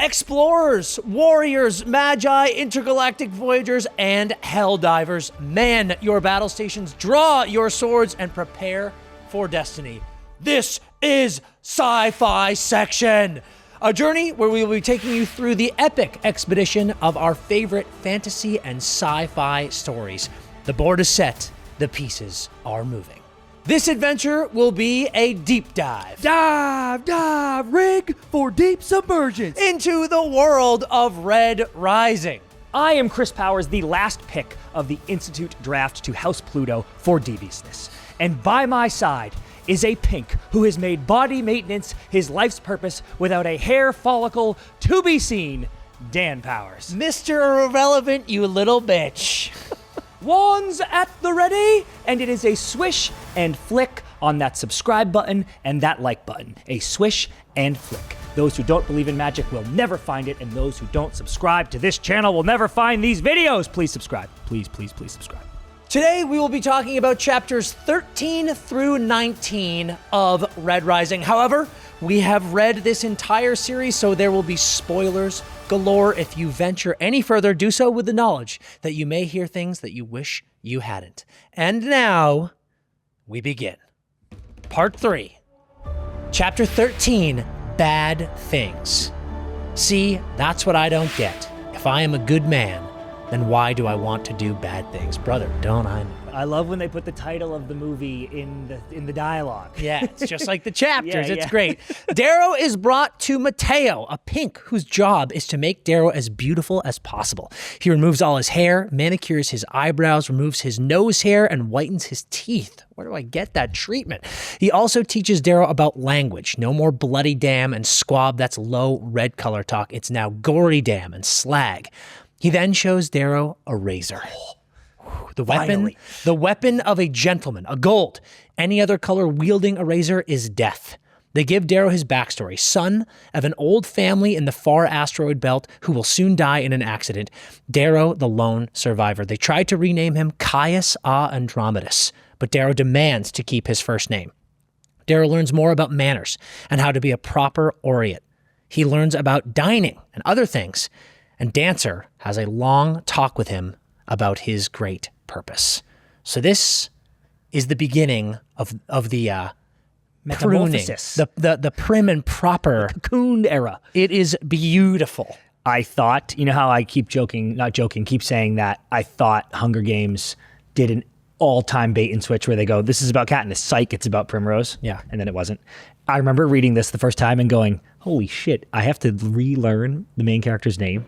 Explorers, warriors, magi, intergalactic voyagers, and helldivers, man your battle stations, draw your swords, and prepare for destiny. This is Sci-Fi Section, a journey where we will be taking you through the epic expedition of our favorite fantasy and sci-fi stories. The board is set, the pieces are moving. This adventure will be a deep dive. Dive, rig for deep submergence. Into the world of Red Rising. I am Chris Powers, the last pick of the Institute draft to House Pluto for deviousness. And by my side is a pink who has made body maintenance his life's purpose without a hair follicle to be seen, Dan Powers. Mr. Irrelevant, you little bitch. Wands at the ready, and it is a swish and flick on that subscribe button and that like button. A swish and flick. Those who don't believe in magic will never find it, and those who don't subscribe to this channel will never find these videos. Please subscribe. Please, please, please subscribe. Today, we will be talking about chapters 13 through 19 of Red Rising. However, we have read this entire series, so there will be spoilers galore. If you venture any further, do so with the knowledge that you may hear things that you wish you hadn't. And now, we begin. Part 3. Chapter 13, Bad Things. See, that's what I don't get. If I am a good man, then why do I want to do bad things? Brother, don't I know? I love when they put the title of the movie in the dialogue. Yeah, it's just like the chapters. Yeah, it's yeah. great. Darrow is brought to Mateo, a pink whose job is to make Darrow as beautiful as possible. He removes all his hair, manicures his eyebrows, removes his nose hair, and whitens his teeth. Where do I get that treatment? He also teaches Darrow about language. No more bloody damn and squab. That's low red color talk. It's now gory damn and slag. He then shows Darrow a razor. The weapon of a gentleman, a gold. Any other color wielding a razor is death. They give Darrow his backstory, son of an old family in the far asteroid belt who will soon die in an accident. Darrow, the lone survivor. They tried to rename him Caius A. Andromedus, but Darrow demands to keep his first name. Darrow learns more about manners and how to be a proper Oriate. He learns about dining and other things, and Dancer has a long talk with him about his great purpose. So this is the beginning of the Metamorphosis. pruning, the prim and proper Cocoon era. It is beautiful. I thought, you know how I keep saying that I thought Hunger Games did an all-time bait and switch where they go, this is about Katniss, psych, it's about Primrose. Yeah. And then it wasn't. I remember reading this the first time and going, holy shit, I have to relearn the main character's name.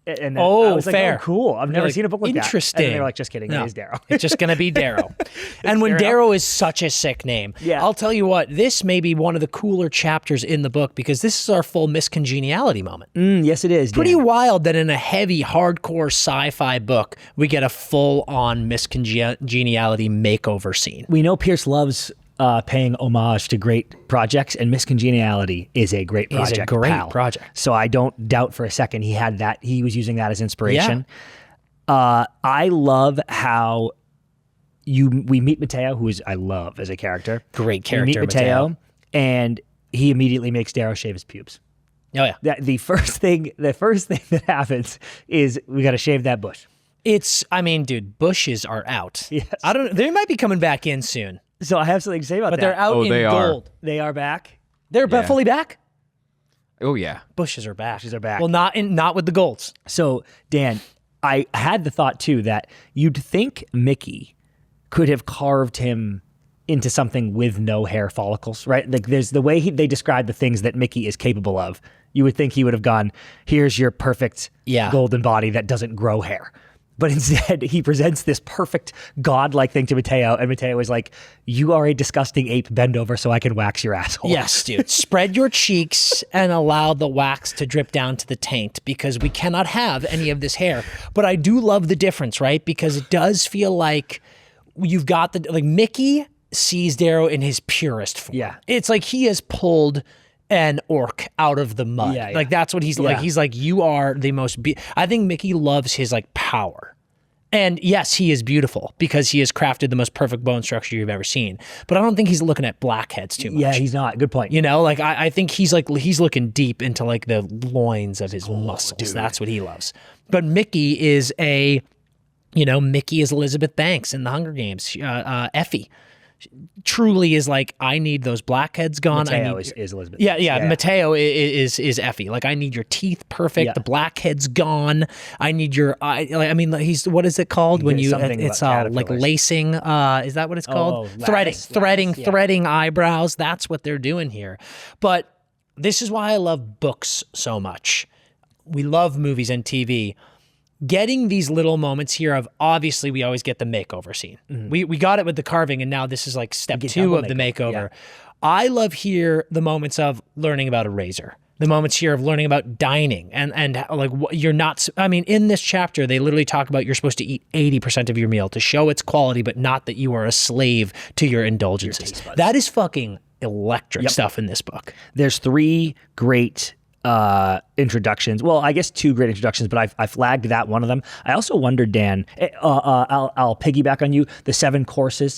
And then I was fair. Like, oh, cool. I've never seen a book like that. Interesting. And they were like, just kidding. No, It is Darrow. It's just going to be Darrow. And when Darrow is such a sick name, Yeah. I'll tell you what, this may be one of the cooler chapters in the book because this is our full miscongeniality moment. Yes, it is. Pretty Dan. wild that in a heavy, hardcore sci-fi book, we get a full-on miscongeniality makeover scene. We know Pierce loves paying homage to great projects, and Miscongeniality is a great project. It's a great pal. project. So I don't doubt for a second he was using that as inspiration. I love how we meet Mateo, who I love as a character. Great character, We meet Mateo, and he immediately makes Darrow shave his pubes. Oh, yeah. The first thing that happens is we got to shave that bush. Dude, bushes are out. Yes. They might be coming back in soon. So I have something to say about But that. they're out in they are. gold. They are back. They're Yeah. fully back? Oh, yeah. Bushes are back. Bushes are back. Well, not with the golds. So, Dan, I had the thought, too, that you'd think Mickey could have carved him into something with no hair follicles, right? Like, there's the way they describe the things that Mickey is capable of. You would think he would have gone, here's your perfect golden body that doesn't grow hair. But instead, he presents this perfect godlike thing to Mateo, and Mateo is like, you are a disgusting ape, bend over so I can wax your asshole. Yes, dude. Spread your cheeks and allow the wax to drip down to the taint because we cannot have any of this hair. But I do love the difference, right? Because it does feel like you've got Mickey sees Darrow in his purest form. Yeah. It's like he has pulled an orc out of the mud. Yeah, yeah. Like that's what he's like. He's like, you are the most I think Mickey loves his like power. And yes, he is beautiful because he has crafted the most perfect bone structure you've ever seen. But I don't think he's looking at blackheads too much. Yeah, he's not. Good point. You know, like I think he's looking deep into like the loins of his muscles. Dude. That's what he loves. But Mickey is Mickey is Elizabeth Banks in the Hunger Games. Effie truly is like, I need those blackheads gone. Mateo is Elizabeth. Yeah. Mateo is Effie. Like, I need your teeth perfect. Yeah. The blackheads gone. I need your eye. He's, what is it called when you? It's like lacing. Is that what it's called? Threading eyebrows. That's what they're doing here. But this is why I love books so much. We love movies and TV. Getting these little moments here of, obviously we always get the makeover scene. Mm-hmm. We got it with the carving, and now this is like step 2 of the makeover. Yeah. I love here the moments of learning about a razor, the moments here of learning about dining, and like you're not. I mean, in this chapter, they literally talk about you're supposed to eat 80% of your meal to show its quality, but not that you are a slave to your indulgences. That is fucking electric stuff in this book. There's 3 great introductions. Well, I guess 2 great introductions, but I flagged that one of them. I also wondered, Dan, I'll piggyback on you, the 7 different courses,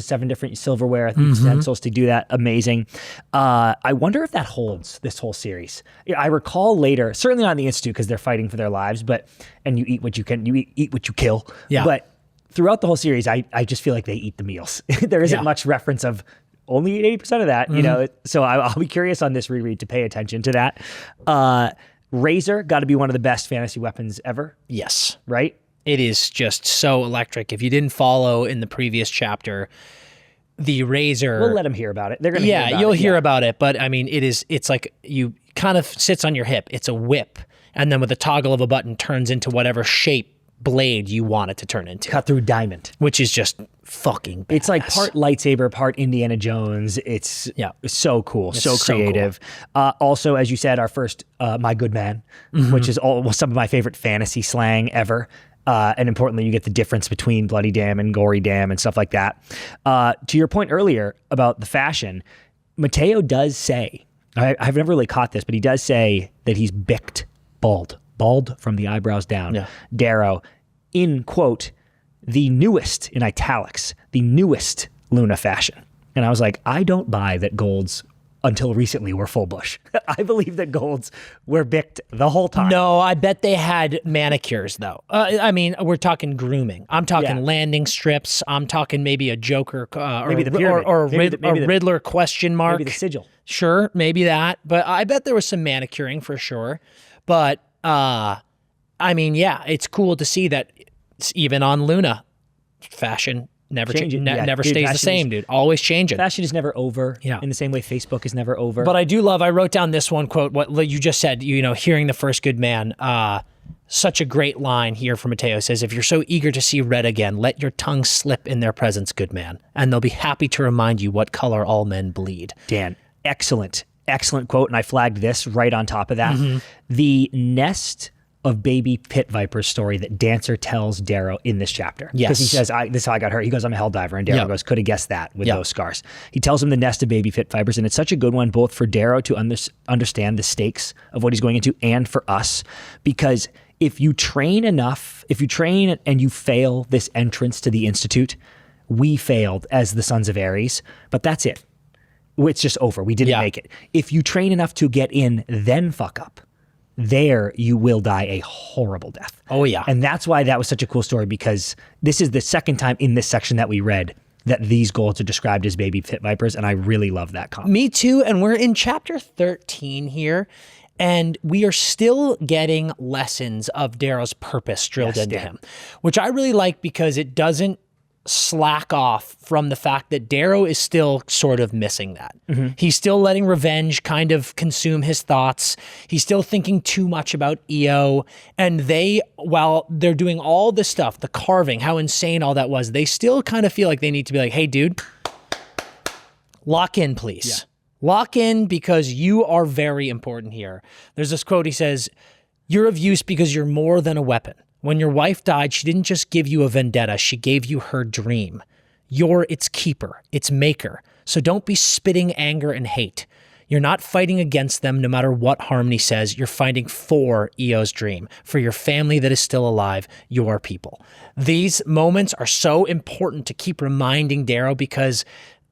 7 different silverware utensils to do that. Amazing. I wonder if that holds this whole series. I recall later, certainly not in the Institute because they're fighting for their lives, and you eat what you can, you eat what you kill. Yeah. But throughout the whole series, I just feel like they eat the meals. There isn't much reference of only 80% of that, you know. So I'll be curious on this reread to pay attention to that. Razor, got to be one of the best fantasy weapons ever. Yes. Right? It is just so electric. If you didn't follow in the previous chapter, the razor... We'll let them hear about it. They're going to hear about it. You'll hear about it. But I mean, it's like you kind of sits on your hip. It's a whip. And then with a toggle of a button turns into whatever shape blade you want it to turn into. Cut through diamond. Which is just fucking badass. It's like part lightsaber, part Indiana Jones. It's so cool, so creative. Cool. Also, as you said, our first My Good Man, which is some of my favorite fantasy slang ever. And importantly, you get the difference between bloody damn and gory damn and stuff like that. To your point earlier about the fashion, Mateo does say, I've never really caught this, but he does say that he's bicked bald from the eyebrows down. Darrow, in quote, the newest, in italics, the newest Luna fashion. And I was like, I don't buy that golds until recently were full bush. I believe that golds were bicked the whole time. No, I bet they had manicures though. I mean, we're talking grooming. I'm talking landing strips. I'm talking maybe a Joker maybe the pyramid. or a Riddler question mark. Maybe the sigil. Sure, maybe that. But I bet there was some manicuring for sure. But I mean, yeah, it's cool to see that even on Luna, fashion never stays the same, dude. Always changing. Fashion is never over. Yeah. In the same way Facebook is never over. But I wrote down this one quote, what you just said, hearing the first good man, such a great line here from Mateo. Says, if you're so eager to see red again, let your tongue slip in their presence, good man, and they'll be happy to remind you what color all men bleed. Dan, excellent quote. And I flagged this right on top of that. The nest of baby pit vipers story that Dancer tells Darrow in this chapter. Yes. Because he says, this is how I got hurt. He goes, I'm a hell diver. And Darrow goes, could have guessed that with those scars. He tells him the nest of baby pit vipers. And it's such a good one, both for Darrow to understand the stakes of what he's going into and for us. Because if you train and you fail this entrance to the Institute, we failed as the Sons of Ares, but that's it. It's just over. We didn't make it. If you train enough to get in, then fuck up, there you will die a horrible death. Oh, yeah. And that's why that was such a cool story, because this is the second time in this section that we read that these golds are described as baby pit vipers, and I really love that comment. Me too, and we're in chapter 13 here, and we are still getting lessons of Darrow's purpose drilled into him, which I really like because it doesn't slack off from the fact that Darrow is still sort of missing that. He's still letting revenge kind of consume his thoughts. He's still thinking too much about EO. And while they're doing all this stuff, the carving, how insane all that was, they still kind of feel like they need to be like, hey, dude, lock in, please. Lock in, because you are very important here. There's this quote, he says, you're of use because you're more than a weapon. When your wife died, she didn't just give you a vendetta, she gave you her dream. You're its keeper, its maker. So don't be spitting anger and hate. You're not fighting against them no matter what Harmony says. You're fighting for Eo's dream, for your family that is still alive, your people. These moments are so important to keep reminding Darrow because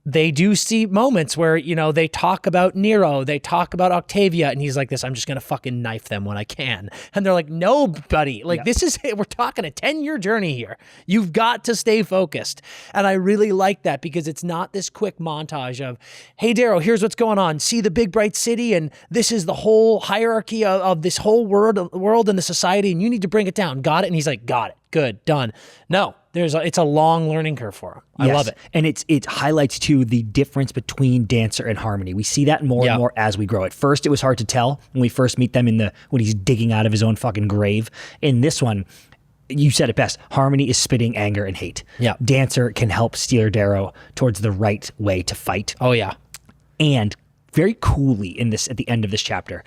they do see moments where, they talk about Nero, they talk about Octavia, and he's like this, I'm just going to fucking knife them when I can. And they're like, no, buddy, this is, we're talking a 10-year journey here. You've got to stay focused. And I really like that because it's not this quick montage of, hey, Darrow, here's what's going on. See the big bright city, and this is the whole hierarchy of this whole world and the society, and you need to bring it down. Got it? And he's like, got it. Good, done. No, it's a long learning curve for him. I love it. And it highlights too the difference between Dancer and Harmony. We see that more and more as we grow. At first, it was hard to tell when we first meet them when he's digging out of his own fucking grave. In this one, you said it best. Harmony is spitting anger and hate. Yeah. Dancer can help steer Darrow towards the right way to fight. Oh yeah. And very coolly at the end of this chapter,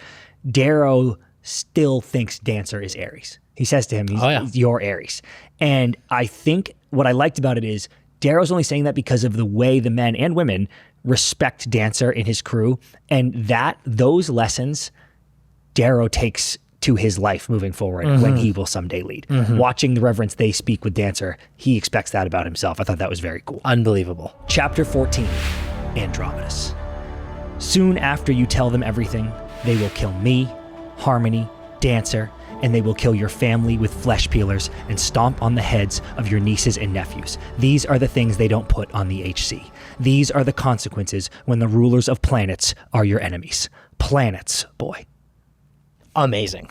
Darrow still thinks Dancer is Ares. He says to him, he's your Ares. And I think what I liked about it is Darrow's only saying that because of the way the men and women respect Dancer and his crew. And those lessons Darrow takes to his life moving forward when he will someday lead. Watching the reverence they speak with Dancer, he expects that about himself. I thought that was very cool. Unbelievable. Chapter 14, Andromedus. Soon after you tell them everything, they will kill me, Harmony, Dancer, and they will kill your family with flesh peelers and stomp on the heads of your nieces and nephews. These are the things they don't put on the HC. These are the consequences when the rulers of planets are your enemies. Planets, boy. Amazing.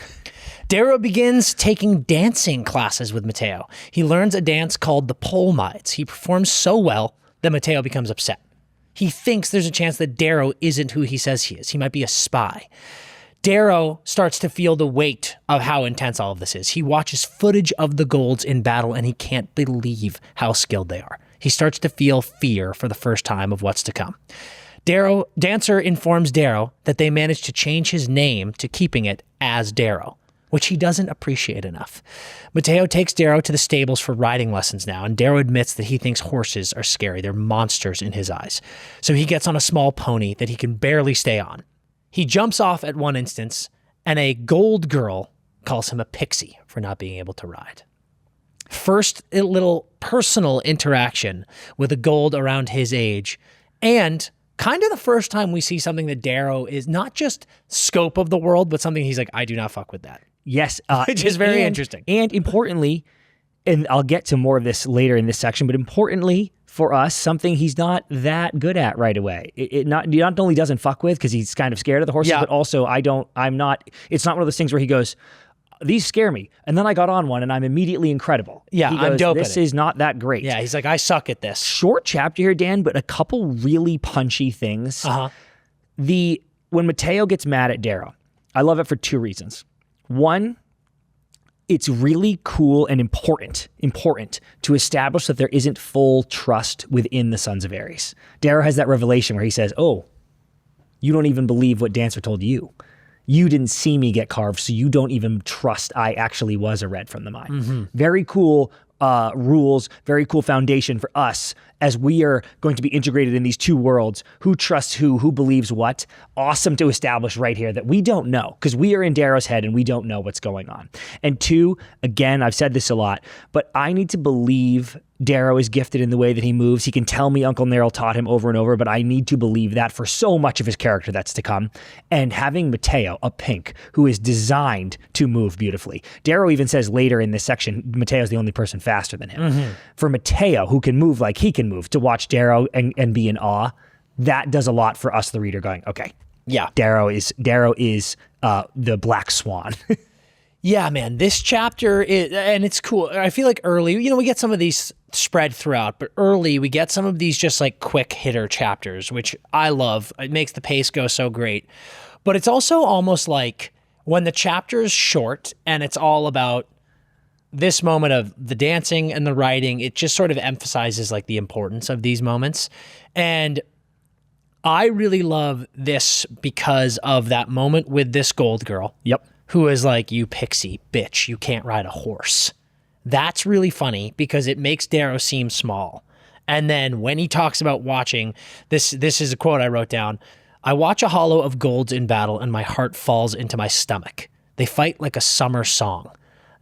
Darrow begins taking dancing classes with Matteo. He learns a dance called the pole mides. He performs so well that Matteo becomes upset. He thinks there's a chance that Darrow isn't who he says he is. He might be a spy. Darrow starts to feel the weight of how intense all of this is. He watches footage of the Golds in battle and he can't believe how skilled they are. He starts to feel fear for the first time of what's to come. Dancer informs Darrow that they managed to change his name to keeping it as Darrow, which he doesn't appreciate enough. Matteo takes Darrow to the stables for riding lessons now, and Darrow admits that he thinks horses are scary. They're monsters in his eyes. So he gets on a small pony that he can barely stay on. He jumps off at one instance, and a gold girl calls him a pixie for not being able to ride. First, a little personal interaction with a gold around his age, and kind of the first time we see something that Darrow is not just scope of the world, but something he's like, I do not fuck with that. Yes. Which is very interesting. And importantly, and I'll get to more of this later in this section, but importantly, for us, something he's not that good at right away. He not only doesn't fuck with because he's kind of scared of the horses, but also it's not one of those things where he goes, these scare me. And then I got on one and I'm immediately incredible. Yeah, he goes, I'm dope This at it. is not that great. Yeah, he's like, I suck at this. Short chapter here, Dan, but a couple really punchy things. When Matteo gets mad at Darrow, I love it for two reasons. One, it's really cool and important to establish that there isn't full trust within the Sons of Ares. Darrow has that revelation where he says, oh, you don't even believe what Dancer told you. You didn't see me get carved, so you don't even trust I actually was a red from the mine. Very cool rules, very cool foundation for us as we are going to be integrated in these two worlds. Who trusts who believes what? Awesome to establish right here that we don't know because we are in Darrow's head and we don't know what's going on. And two, again, I've said this a lot, but I need to believe Darrow is gifted in the way that he moves. He can tell me Uncle Nero taught him over and over, but I need to believe that for so much of his character that's to come. And having Matteo, a pink, who is designed to move beautifully. Darrow even says later in this section, Matteo's the only person faster than him. For Matteo, who can move like he can move, to watch Darrow and be in awe, that does a lot for us, the reader, going, okay, yeah, Darrow is the black swan. Yeah, man, this chapter and it's cool. I feel like early, we get some of these spread throughout, but early we get some of these just like quick hitter chapters, which I love. It makes the pace go so great. But it's also almost like when the chapter is short and it's all about this moment of the dancing and the writing, it just sort of emphasizes like the importance of these moments. And I really love this because of that moment with this gold girl. Yep. Who is like, you pixie bitch, you can't ride a horse. That's really funny because it makes Darrow seem small. And then when he talks about watching, this is a quote I wrote down. I watch a hollow of golds in battle and my heart falls into my stomach. They fight like a summer song,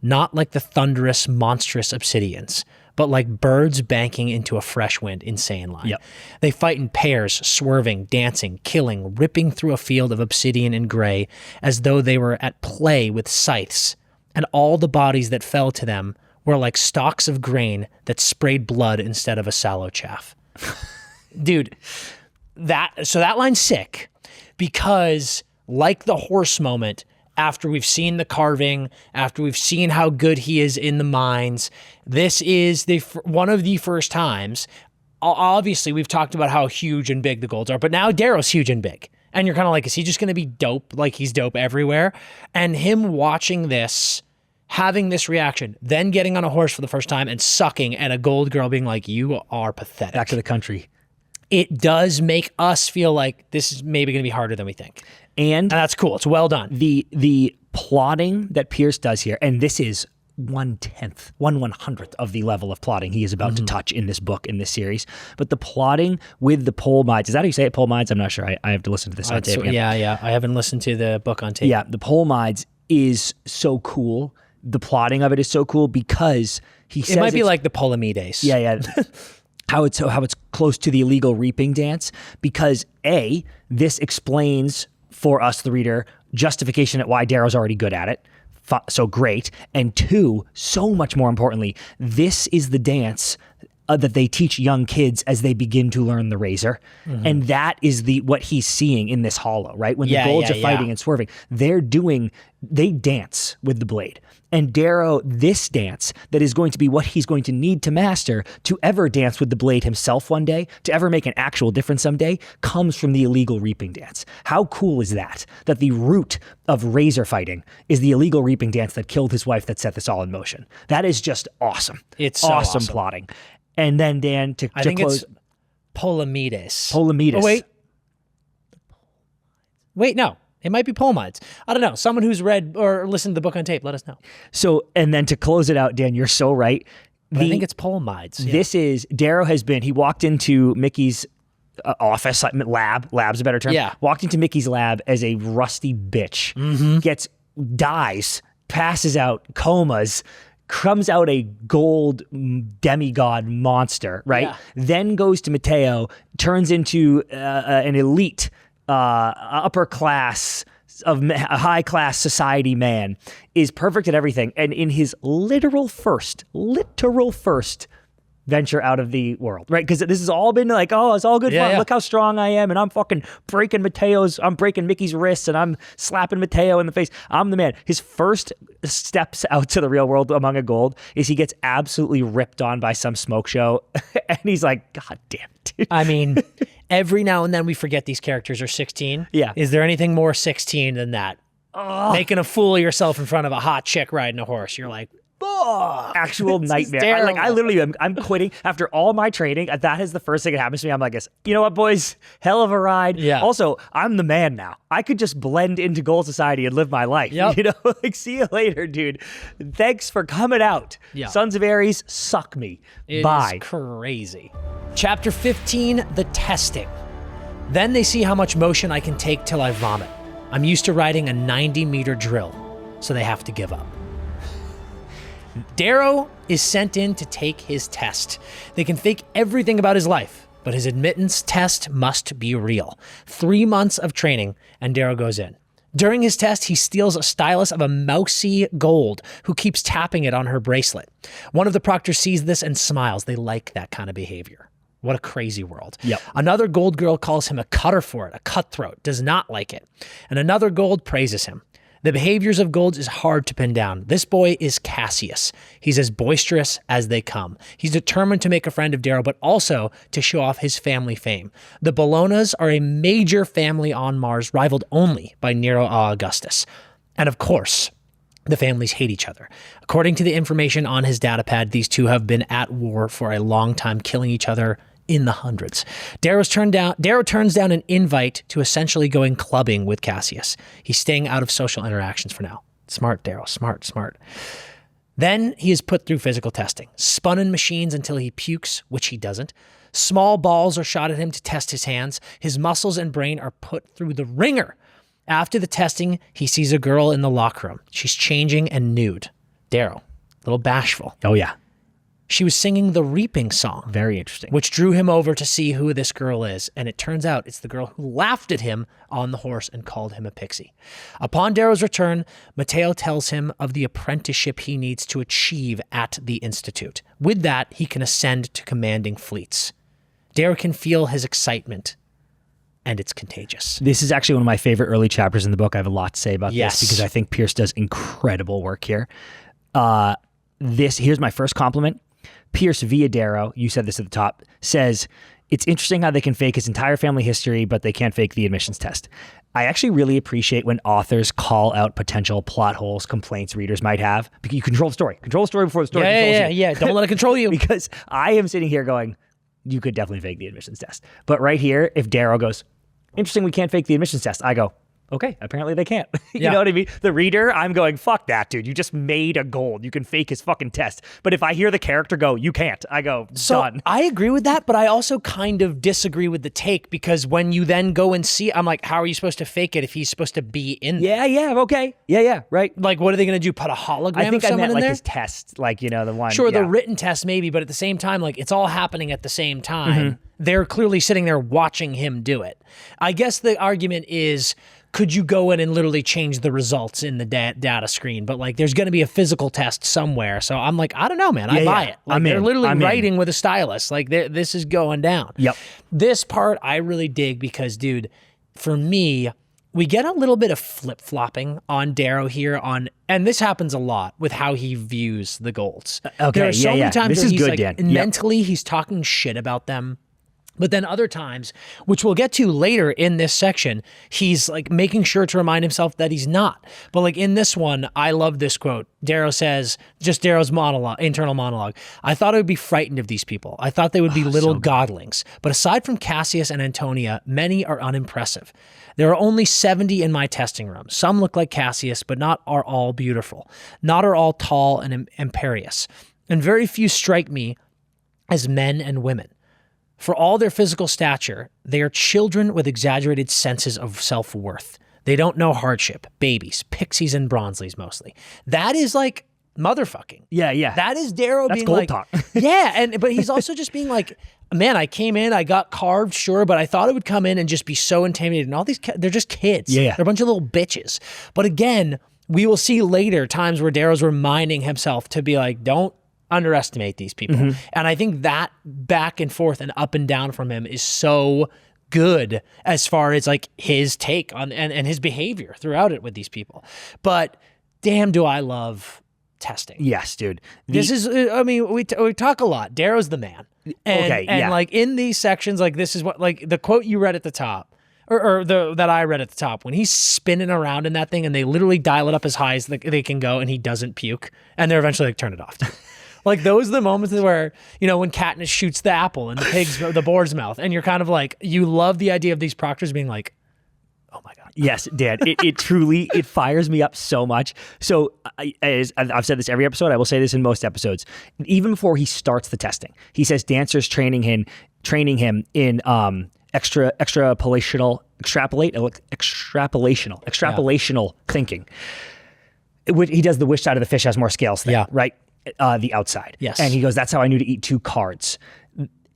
not like the thunderous, monstrous obsidians, but like birds banking into a fresh wind. Insane line. Yep. They fight in pairs, swerving, dancing, killing, ripping through a field of obsidian and gray as though they were at play with scythes, and all the bodies that fell to them were like stalks of grain that sprayed blood instead of a sallow chaff. Dude, that line's sick because, like the horse moment, after we've seen the carving, after we've seen how good he is in the mines, this is one of the first times. Obviously, we've talked about how huge and big the golds are, but now Darrow's huge and big. And you're kind of like, is he just going to be dope like he's dope everywhere? And him watching this, having this reaction, then getting on a horse for the first time and sucking, and a gold girl being like, you are pathetic. Back to the country. It does make us feel like this is maybe going to be harder than we think. And that's cool. It's well done. The plotting that Pierce does here, and this is 1/100th of the level of plotting he is about to touch in this book, in this series. But the plotting with the pole mines, is that how you say it, pole mines? I'm not sure. I have to listen to this on tape. Yeah. I haven't listened to the book on tape. Yeah, the pole mines is so cool. The plotting of it is so cool because he says it might be like the Polomedes. Yeah. How it's close to the illegal reaping dance, because A, this explains for us, the reader, justification at why Darrow's already good at it. So great. And two, so much more importantly, this is the dance that they teach young kids as they begin to learn the razor. And that is what he's seeing in this hollow, right? When the golds are fighting and swerving, they dance with the blade. And Darrow, this dance that is going to be what he's going to need to master to ever dance with the blade himself one day, to ever make an actual difference someday, comes from the illegal reaping dance. How cool is that? That the root of razor fighting is the illegal reaping dance that killed his wife, that set this all in motion. That is just awesome. It's so awesome plotting. And then, Dan, to close, it's Polomedes. Polomedes. Oh, wait, no. It might be Polomedes. I don't know. Someone who's read or listened to the book on tape, let us know. So, and then to close it out, Dan, you're so right. I think it's Polomedes. Yeah. This is, Darrow he walked into Mickey's office, lab's a better term. Yeah. Walked into Mickey's lab as a rusty bitch, dies, passes out, comas, comes out a gold demigod monster, right? Yeah. Then goes to Mateo, turns into an elite, upper class, a high class society man, is perfect at everything. And in his literal first venture out of the world, right? Because this has all been like, oh, it's all good fun. Yeah. Look how strong I am. And I'm fucking breaking Mickey's wrists, and I'm slapping Mateo in the face. I'm the man. His first steps out to the real world among a gold is he gets absolutely ripped on by some smoke show. And he's like, God damn it, dude. I mean, every now and then we forget these characters are 16. Yeah. Is there anything more 16 than that? Making a fool of yourself in front of a hot chick riding a horse. You're like, actual nightmare. I literally I'm quitting after all my training. That is the first thing that happens to me. I'm like, you know what, boys? Hell of a ride. Yeah. Also, I'm the man now. I could just blend into Gold Society and live my life. Yep. You know, like, see you later, dude. Thanks for coming out. Yeah. Sons of Ares, suck me. Bye. It is crazy. Chapter 15, the testing. Then they see how much motion I can take till I vomit. I'm used to riding a 90-meter drill, so they have to give up. Darrow is sent in to take his test. They can fake everything about his life, but his admittance test must be real. 3 months of training, and Darrow goes in. During his test, he steals a stylus of a mousy gold who keeps tapping it on her bracelet. One of the proctors sees this and smiles. They like that kind of behavior. What a crazy world. Yep. Another gold girl calls him a cutter for it, a cutthroat, does not like it. And another gold praises him. The behaviors of golds is hard to pin down. This boy is Cassius. He's as boisterous as they come. He's determined to make a friend of Darrow, but also to show off his family fame. The Bolognas are a major family on Mars, rivaled only by Nero Augustus. And of course, the families hate each other. According to the information on his datapad, these two have been at war for a long time, killing each other in the hundreds. Darrow turns down an invite to essentially going clubbing with Cassius. He's staying out of social interactions for now. Smart, Darrow. Smart. Then he is put through physical testing, spun in machines until he pukes, which he doesn't. Small balls are shot at him to test his hands. His muscles and brain are put through the ringer. After the testing, he sees a girl in the locker room. She's changing and nude. Darrow, a little bashful. Oh, yeah. She was singing the Reaping song. Very interesting. Which drew him over to see who this girl is. And it turns out it's the girl who laughed at him on the horse and called him a pixie. Upon Darrow's return, Matteo tells him of the apprenticeship he needs to achieve at the Institute. With that, he can ascend to commanding fleets. Darrow can feel his excitement, and it's contagious. This is actually one of my favorite early chapters in the book. I have a lot to say about Yes. this because I think Pierce does incredible work here. Here's my first compliment. Pierce via Darrow, you said this at the top, says, it's interesting how they can fake his entire family history, but they can't fake the admissions test. I actually really appreciate when authors call out potential plot holes, complaints readers might have, because you control the story. Control the story before the story controls you. Yeah. Don't let it control you. Because I am sitting here going, you could definitely fake the admissions test. But right here, if Darrow goes, interesting, we can't fake the admissions test, I go, okay, apparently they can't. You know what I mean? The reader, I'm going, fuck that, dude. You just made a gold. You can fake his fucking test. But if I hear the character go, you can't, I go, done. I agree with that, but I also kind of disagree with the take because when you then go and see, I'm like, how are you supposed to fake it if he's supposed to be in there? Yeah, okay. Yeah, right. Like, what are they going to do? Put a hologram I think of I someone meant in like there? his test, like, you know, the one. Sure, yeah. the written test maybe, but at the same time, like, it's all happening at the same time. They're clearly sitting there watching him do it. I guess the argument is, could you go in and literally change the results in the data screen? But like, there's going to be a physical test somewhere. So I'm like, I don't know, man. I buy it. Like, they're literally writing with a stylus. Like, this is going down. Yep. This part I really dig because, dude, for me, we get a little bit of flip-flopping on Darrow here and this happens a lot with how he views the golds. Okay, there are so many times this where is he's good, like, Dan. mentally he's talking shit about them. But then other times, which we'll get to later in this section, he's like making sure to remind himself that he's not. But like in this one, I love this quote. Darrow says, just Darrow's internal monologue. I thought I would be frightened of these people. I thought they would be little godlings. But aside from Cassius and Antonia, many are unimpressive. There are only 70 in my testing room. Some look like Cassius, but not are all beautiful. Not are all tall and imperious. And very few strike me as men and women. For all their physical stature, they are children with exaggerated senses of self-worth. They don't know hardship. Babies, pixies, and bronzelies mostly. That is like motherfucking. Yeah. That is Darrow That's being gold like, talk. but he's also just being like, man, I came in, I got carved, sure, but I thought it would come in and just be so intimidated. And all these, they're just kids. Yeah. They're a bunch of little bitches. But again, we will see later times where Darrow's reminding himself to be like, don't underestimate these people. And I think that back and forth and up and down from him is so good as far as like his take on and his behavior throughout it with these people. But damn, do I love testing. Yes, dude. This is, I mean, we talk a lot. Darrow's the man. And like in these sections, like this is what, like the quote you read at the top, that I read at the top, when he's spinning around in that thing and they literally dial it up as high as they can go and he doesn't puke and they're eventually like, turn it off. Like those are the moments where, you know, when Katniss shoots the apple in the boar's mouth and you're kind of like, you love the idea of these proctors being like, oh my God. Yes, Dan. It truly, it fires me up so much. So as I've said this every episode, I will say this in most episodes. Even before he starts the testing, he says dancers training him in extrapolational thinking. He does the which side of the fish has more scales thing, right? The outside. Yes. And he goes, that's how I knew to eat 2 cards.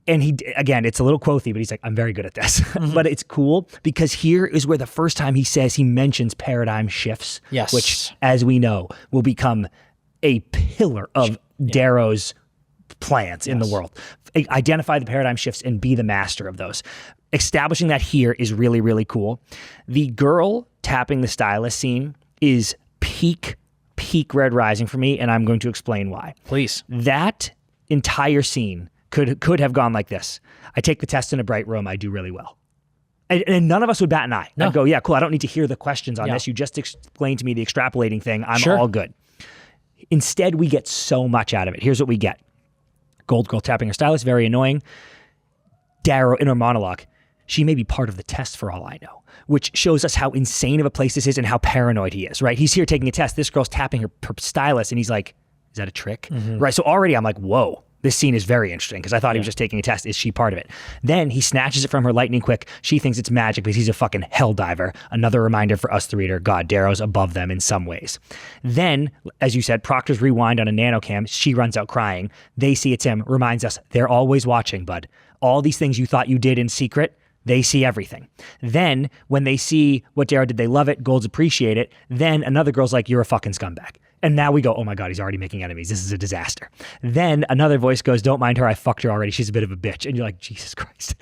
And he, again, it's a little quothy, but he's like, I'm very good at this. But it's cool because here is where the first time he mentions paradigm shifts, which, as we know, will become a pillar of Darrow's plans in the world. Identify the paradigm shifts and be the master of those. Establishing that here is really, really cool. The girl tapping the stylus scene is peak Red Rising for me, and I'm going to explain why. Please. That entire scene could have gone like this. I take the test in a bright room, I do really well. And none of us would bat an eye. No. I'd go, yeah, cool, I don't need to hear the questions on this. You just explained to me the extrapolating thing. I'm all good. Instead, we get so much out of it. Here's what we get. Gold girl tapping her stylus, very annoying. Darrow in her monologue. She may be part of the test for all I know, which shows us how insane of a place this is and how paranoid he is, right? He's here taking a test. This girl's tapping her stylus and he's like, Is that a trick? Right. So already I'm like, whoa, this scene is very interesting because I thought he was just taking a test. Is she part of it? Then he snatches it from her lightning quick. She thinks it's magic because he's a fucking hell diver. Another reminder for us, the reader, God, Darrow's above them in some ways. Then, as you said, Proctor's rewind on a nanocam. She runs out crying. They see it's him. Reminds us, they're always watching, bud. All these things you thought you did in secret, they see everything. Then, when they see what Darrow did, they love it. Golds appreciate it. Then another girl's like, you're a fucking scumbag. And now we go, oh my God, he's already making enemies. This is a disaster. Then another voice goes, don't mind her. I fucked her already. She's a bit of a bitch. And you're like, Jesus Christ.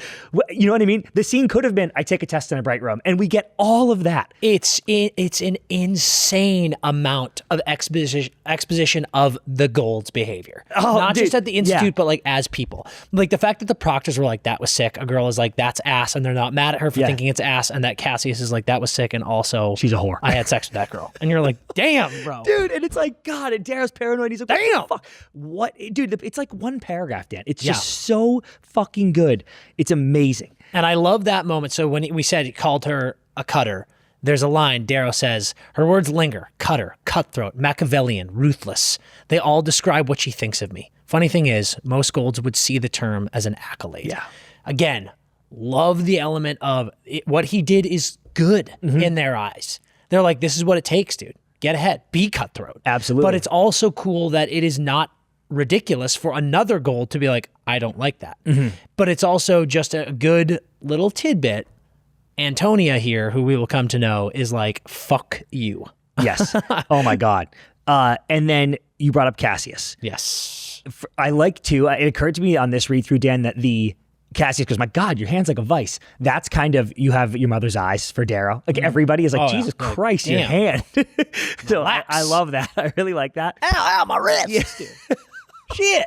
You know what I mean? The scene could have been, I take a test in a bright room. And we get all of that. It's an insane amount of exposition of the Gold's behavior. Not just at the Institute, but like as people. Like the fact that the Proctors were like, that was sick. A girl is like, that's ass. And they're not mad at her for thinking it's ass. And that Cassius is like, that was sick. And also, she's a whore. I had sex with that girl. And you're like, damn, bro. Dude, and it's like, God, and Darrow's paranoid. He's like, damn. What? Dude, it's like one paragraph, Dan. It's just so fucking good. It's amazing. And I love that moment. So when we said he called her a cutter, there's a line Darrow says, her words linger, cutter, cutthroat, Machiavellian, ruthless. They all describe what she thinks of me. Funny thing is, most Golds would see the term as an accolade. Yeah. Again, love the element of what he did is good in their eyes. They're like, this is what it takes, dude. Get ahead. Be cutthroat. Absolutely. But it's also cool that it is not ridiculous for another Gold to be like, I don't like that. But it's also just a good little tidbit. Antonia here, who we will come to know, is like, fuck you. Yes. Oh my God. And then you brought up Cassius. Yes. I like to, it occurred to me on this read through, Dan, that the Cassius goes, my God, your hand's like a vice. That's kind of, you have your mother's eyes for Darrow. Like everybody is like, Jesus Christ, your hand. So I love that. I really like that. Ow, my wrist. Shit.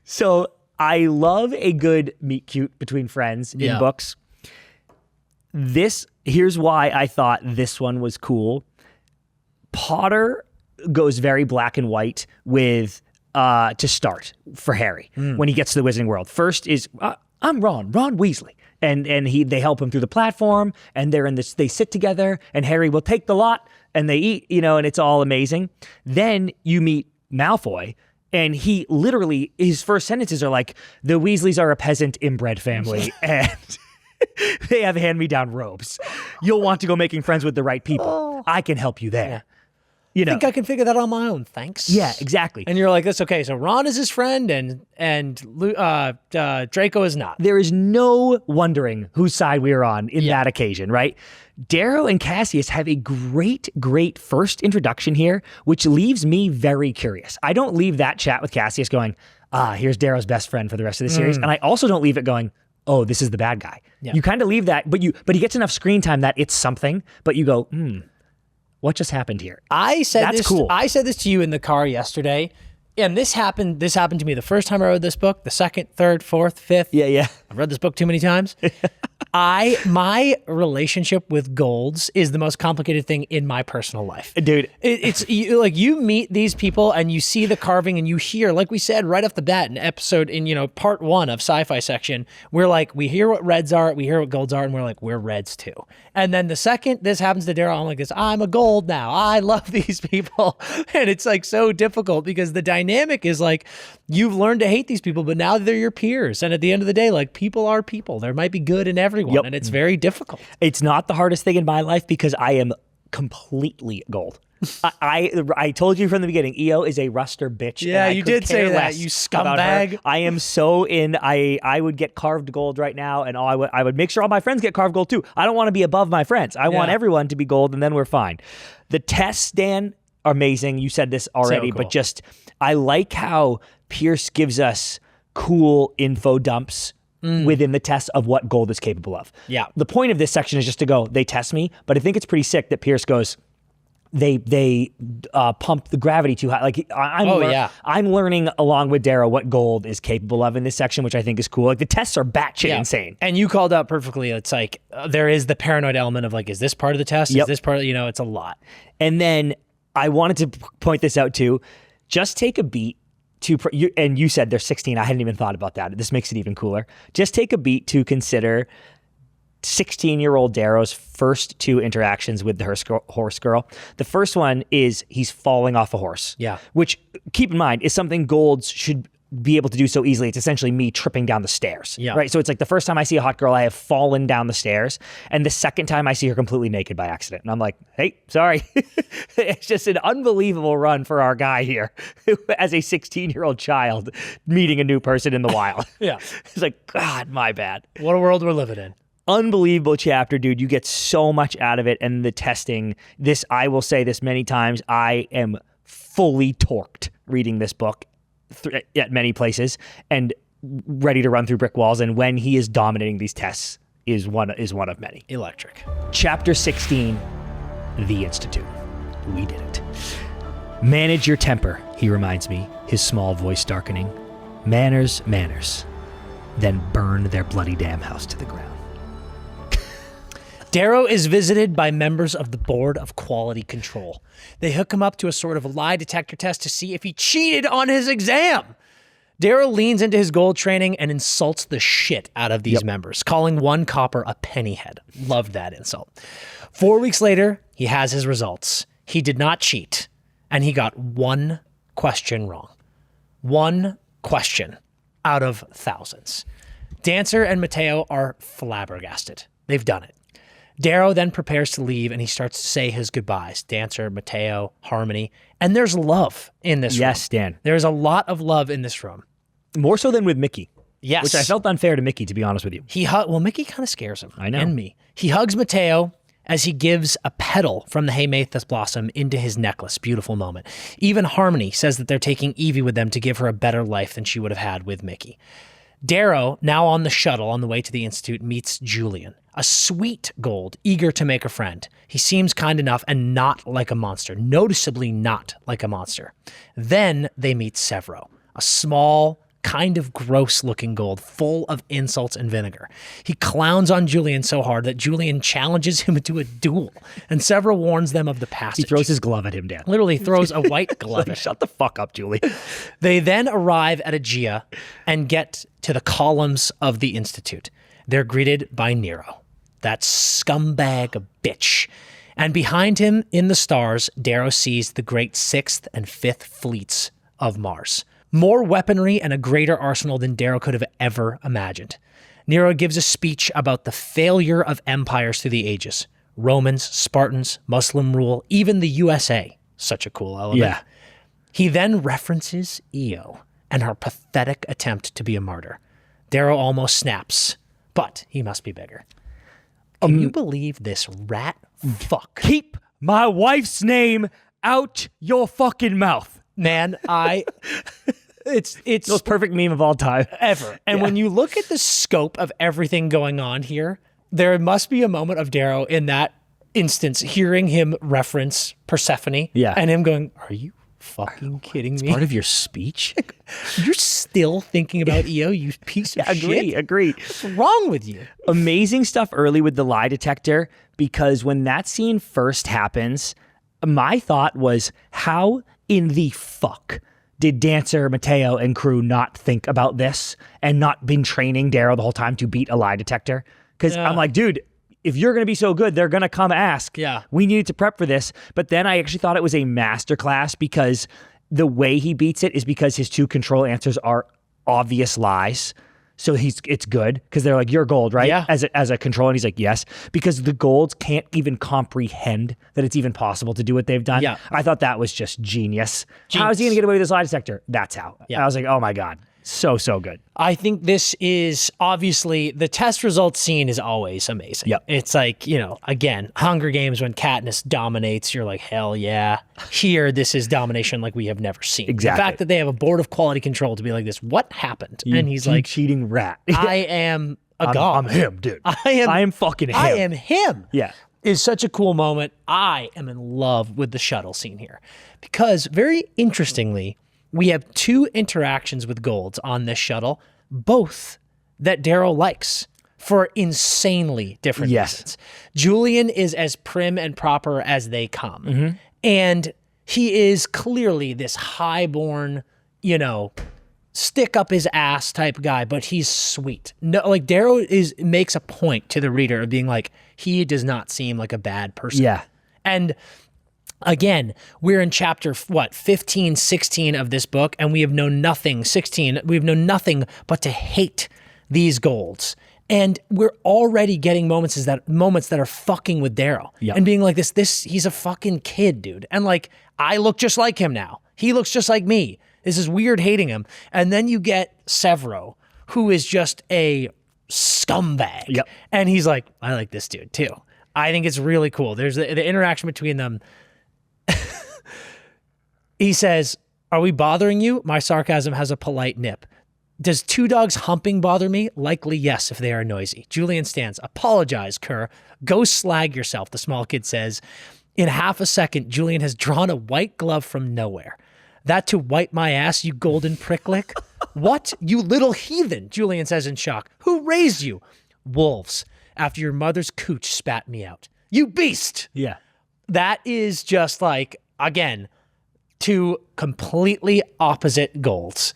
So I love a good meet cute between friends in books. Here's why I thought this one was cool. Potter goes very black and white with to start for Harry when he gets to the Wizarding World. First is I'm Ron Weasley, and they help him through the platform, and they're in this. They sit together, and Harry will take the lot, and they eat, and it's all amazing. Then you meet Malfoy, and he literally his first sentences are like, "The Weasleys are a peasant inbred family, and." They have hand-me-down robes. You'll want to go making friends with the right people. I can help you there. I think I can figure that out on my own. Thanks. Yeah, exactly. And you're like, that's okay. So Ron is his friend, and Draco is not. There is no wondering whose side we are on in that occasion, right? Darrow and Cassius have a great, great first introduction here, which leaves me very curious. I don't leave that chat with Cassius going, here's Darrow's best friend for the rest of the series. And I also don't leave it going, oh, this is the bad guy. Yeah. You kind of leave that, but he gets enough screen time that it's something, but you go, what just happened here? That's cool. I said this to you in the car yesterday, and this happened to me the first time I read this book, the second, third, fourth, fifth. Yeah. I've read this book too many times. My relationship with Golds is the most complicated thing in my personal life. Dude. It's like you meet these people and you see the carving and you hear, like we said right off the bat in part 1 of Sci-Fi Section, we're like, we hear what Reds are, we hear what Golds are, and we're like, we're Reds too. And then the second this happens to Darrow, I'm like this, I'm a Gold now. I love these people. And it's like so difficult because the dynamic is like, you've learned to hate these people, but now they're your peers. And at the end of the day, like people are people. There might be good in everyone, and it's very difficult. It's not the hardest thing in my life because I am completely Gold. I told you from the beginning, EO is a ruster bitch. Yeah, you did say that, you scumbag. I am so in. I would get carved Gold right now, and I would make sure all my friends get carved Gold too. I don't want to be above my friends. I want everyone to be Gold, and then we're fine. The tests, Dan, are amazing. You said this already, but just I like how Pierce gives us cool info dumps within the test of what Gold is capable of. Yeah. The point of this section is just to go, they test me, but I think it's pretty sick that Pierce goes, they pump the gravity too high. Like I'm learning along with Darrow what Gold is capable of in this section, which I think is cool. Like the tests are batshit insane. And you called out perfectly. It's like there is the paranoid element of like, is this part of the test? Is this part of, it's a lot. And then I wanted to point this out too. Just take a beat and you said there's 16. I hadn't even thought about that. This makes it even cooler. Just take a beat to consider 16-year-old Darrow's first 2 interactions with the horse girl. The first one is he's falling off a horse. Yeah. Which, keep in mind, is something Golds should be able to do so easily. It's essentially me tripping down the stairs. Yeah. Right. So it's like the first time I see a hot girl, I have fallen down the stairs. And the second time I see her completely naked by accident. And I'm like, hey, sorry. It's just an unbelievable run for our guy here as a 16-year-old child meeting a new person in the wild. Yeah. It's like, God, my bad. What a world we're living in. Unbelievable chapter, dude. You get so much out of it. And the testing, this, I will say this many times, I am fully torqued reading this book at many places and ready to run through brick walls. And when he is dominating these tests is one of many. Electric. Chapter 16, The Institute. We did it. Manage your temper, he reminds me, his small voice darkening. Manners, manners. Then burn their bloody damn house to the ground. Darrow is visited by members of the Board of Quality Control. They hook him up to a sort of lie detector test to see if he cheated on his exam. Darrow leans into his gold training and insults the shit out of these members, calling one copper a pennyhead. Loved that insult. 4 weeks later, he has his results. He did not cheat, and he got 1 question wrong. 1 question out of thousands. Dancer and Mateo are flabbergasted. They've done it. Darrow then prepares to leave, and he starts to say his goodbyes. Dancer, Mateo, Harmony. And there's love in this room. Yes, Dan. There's a lot of love in this room. More so than with Mickey. Yes. Which I felt unfair to Mickey, to be honest with you. Well, Mickey kind of scares him. I know. And me. He hugs Mateo as he gives a petal from the Hemathus blossom into his necklace. Beautiful moment. Even Harmony says that they're taking Evie with them to give her a better life than she would have had with Mickey. Darrow, now on the shuttle on the way to the Institute, meets Julian, a sweet Gold, eager to make a friend. He seems kind enough and not like a monster, noticeably not like a monster. Then they meet Severo, a small, kind of gross-looking Gold, full of insults and vinegar. He clowns on Julian so hard that Julian challenges him to a duel, and Severo warns them of the passage. He throws his glove at him, Dan. Literally throws a white glove at him. Shut the fuck up, Julie. They then arrive at Aegea and get to the columns of the Institute. They're greeted by Nero, that scumbag bitch. And behind him, in the stars, Darrow sees the great 6th and 5th fleets of Mars. More weaponry and a greater arsenal than Darrow could have ever imagined. Nero gives a speech about the failure of empires through the ages. Romans, Spartans, Muslim rule, even the USA. Such a cool element. Yeah. He then references Io and her pathetic attempt to be a martyr. Darrow almost snaps, but he must be bigger. Can you believe this rat fuck? Keep my wife's name out your fucking mouth. Man, it's The most perfect meme of all time. ever. And when you look at the scope of everything going on here, there must be a moment of Darrow in that instance hearing him reference Persephone and him going, are you fucking kidding me? Part of your speech? You're still thinking about Io, you piece of shit? Agree. What's wrong with you? Amazing stuff early with the lie detector, because when that scene first happens, my thought was, how in the fuck did Dancer, Mateo, and crew not think about this and not been training Darrow the whole time to beat a lie detector? Because I'm like, dude, if you're going to be so good, they're going to come ask. Yeah. We needed to prep for this. But then I actually thought it was a masterclass, because the way he beats it is because his 2 control answers are obvious lies. So it's good, because they're like, you're Gold, right? Yeah. As a control. And he's like, yes. Because the Golds can't even comprehend that it's even possible to do what they've done. Yeah. I thought that was just genius. How is he going to get away with this lie detector? That's how. Yeah. I was like, oh my God. So good. I think this is obviously, the test results scene is always amazing. Yep. It's like, again, Hunger Games when Katniss dominates, you're like, hell yeah. Here, this is domination like we have never seen. Exactly. The fact that they have a board of quality control to be like this, what happened? And he's like, cheating rat. I am a god. I'm him, dude. I am fucking him. I am him. Yeah. Is such a cool moment. I am in love with the shuttle scene here, because very interestingly, we have 2 interactions with Golds on this shuttle, both that Darrow likes for insanely different reasons. Julian is as prim and proper as they come. And he is clearly this highborn, stick up his ass type guy, but he's sweet. No, like Darrow makes a point to the reader of being like, he does not seem like a bad person. Yeah. And again, we're in chapter 15, 16 of this book, and we have known nothing, 16, we have known nothing but to hate these golds. And we're already getting moments that are fucking with Darrow and being like this, he's a fucking kid, dude. And like, I look just like him now. He looks just like me. This is weird hating him. And then you get Severo, who is just a scumbag. Yep. And he's like, I like this dude too. I think it's really cool. There's the interaction between them. He says, are we bothering you? My sarcasm has a polite nip. Does two dogs humping bother me? Likely yes, if they are noisy. Julian stands. Apologize, Kerr. Go slag yourself, the small kid says. In half a second, Julian has drawn a white glove from nowhere. That to wipe my ass, you golden pricklick? What? You little heathen, Julian says in shock. Who raised you? Wolves, after your mother's cooch spat me out. You beast! Yeah. That is just like, again, two completely opposite goals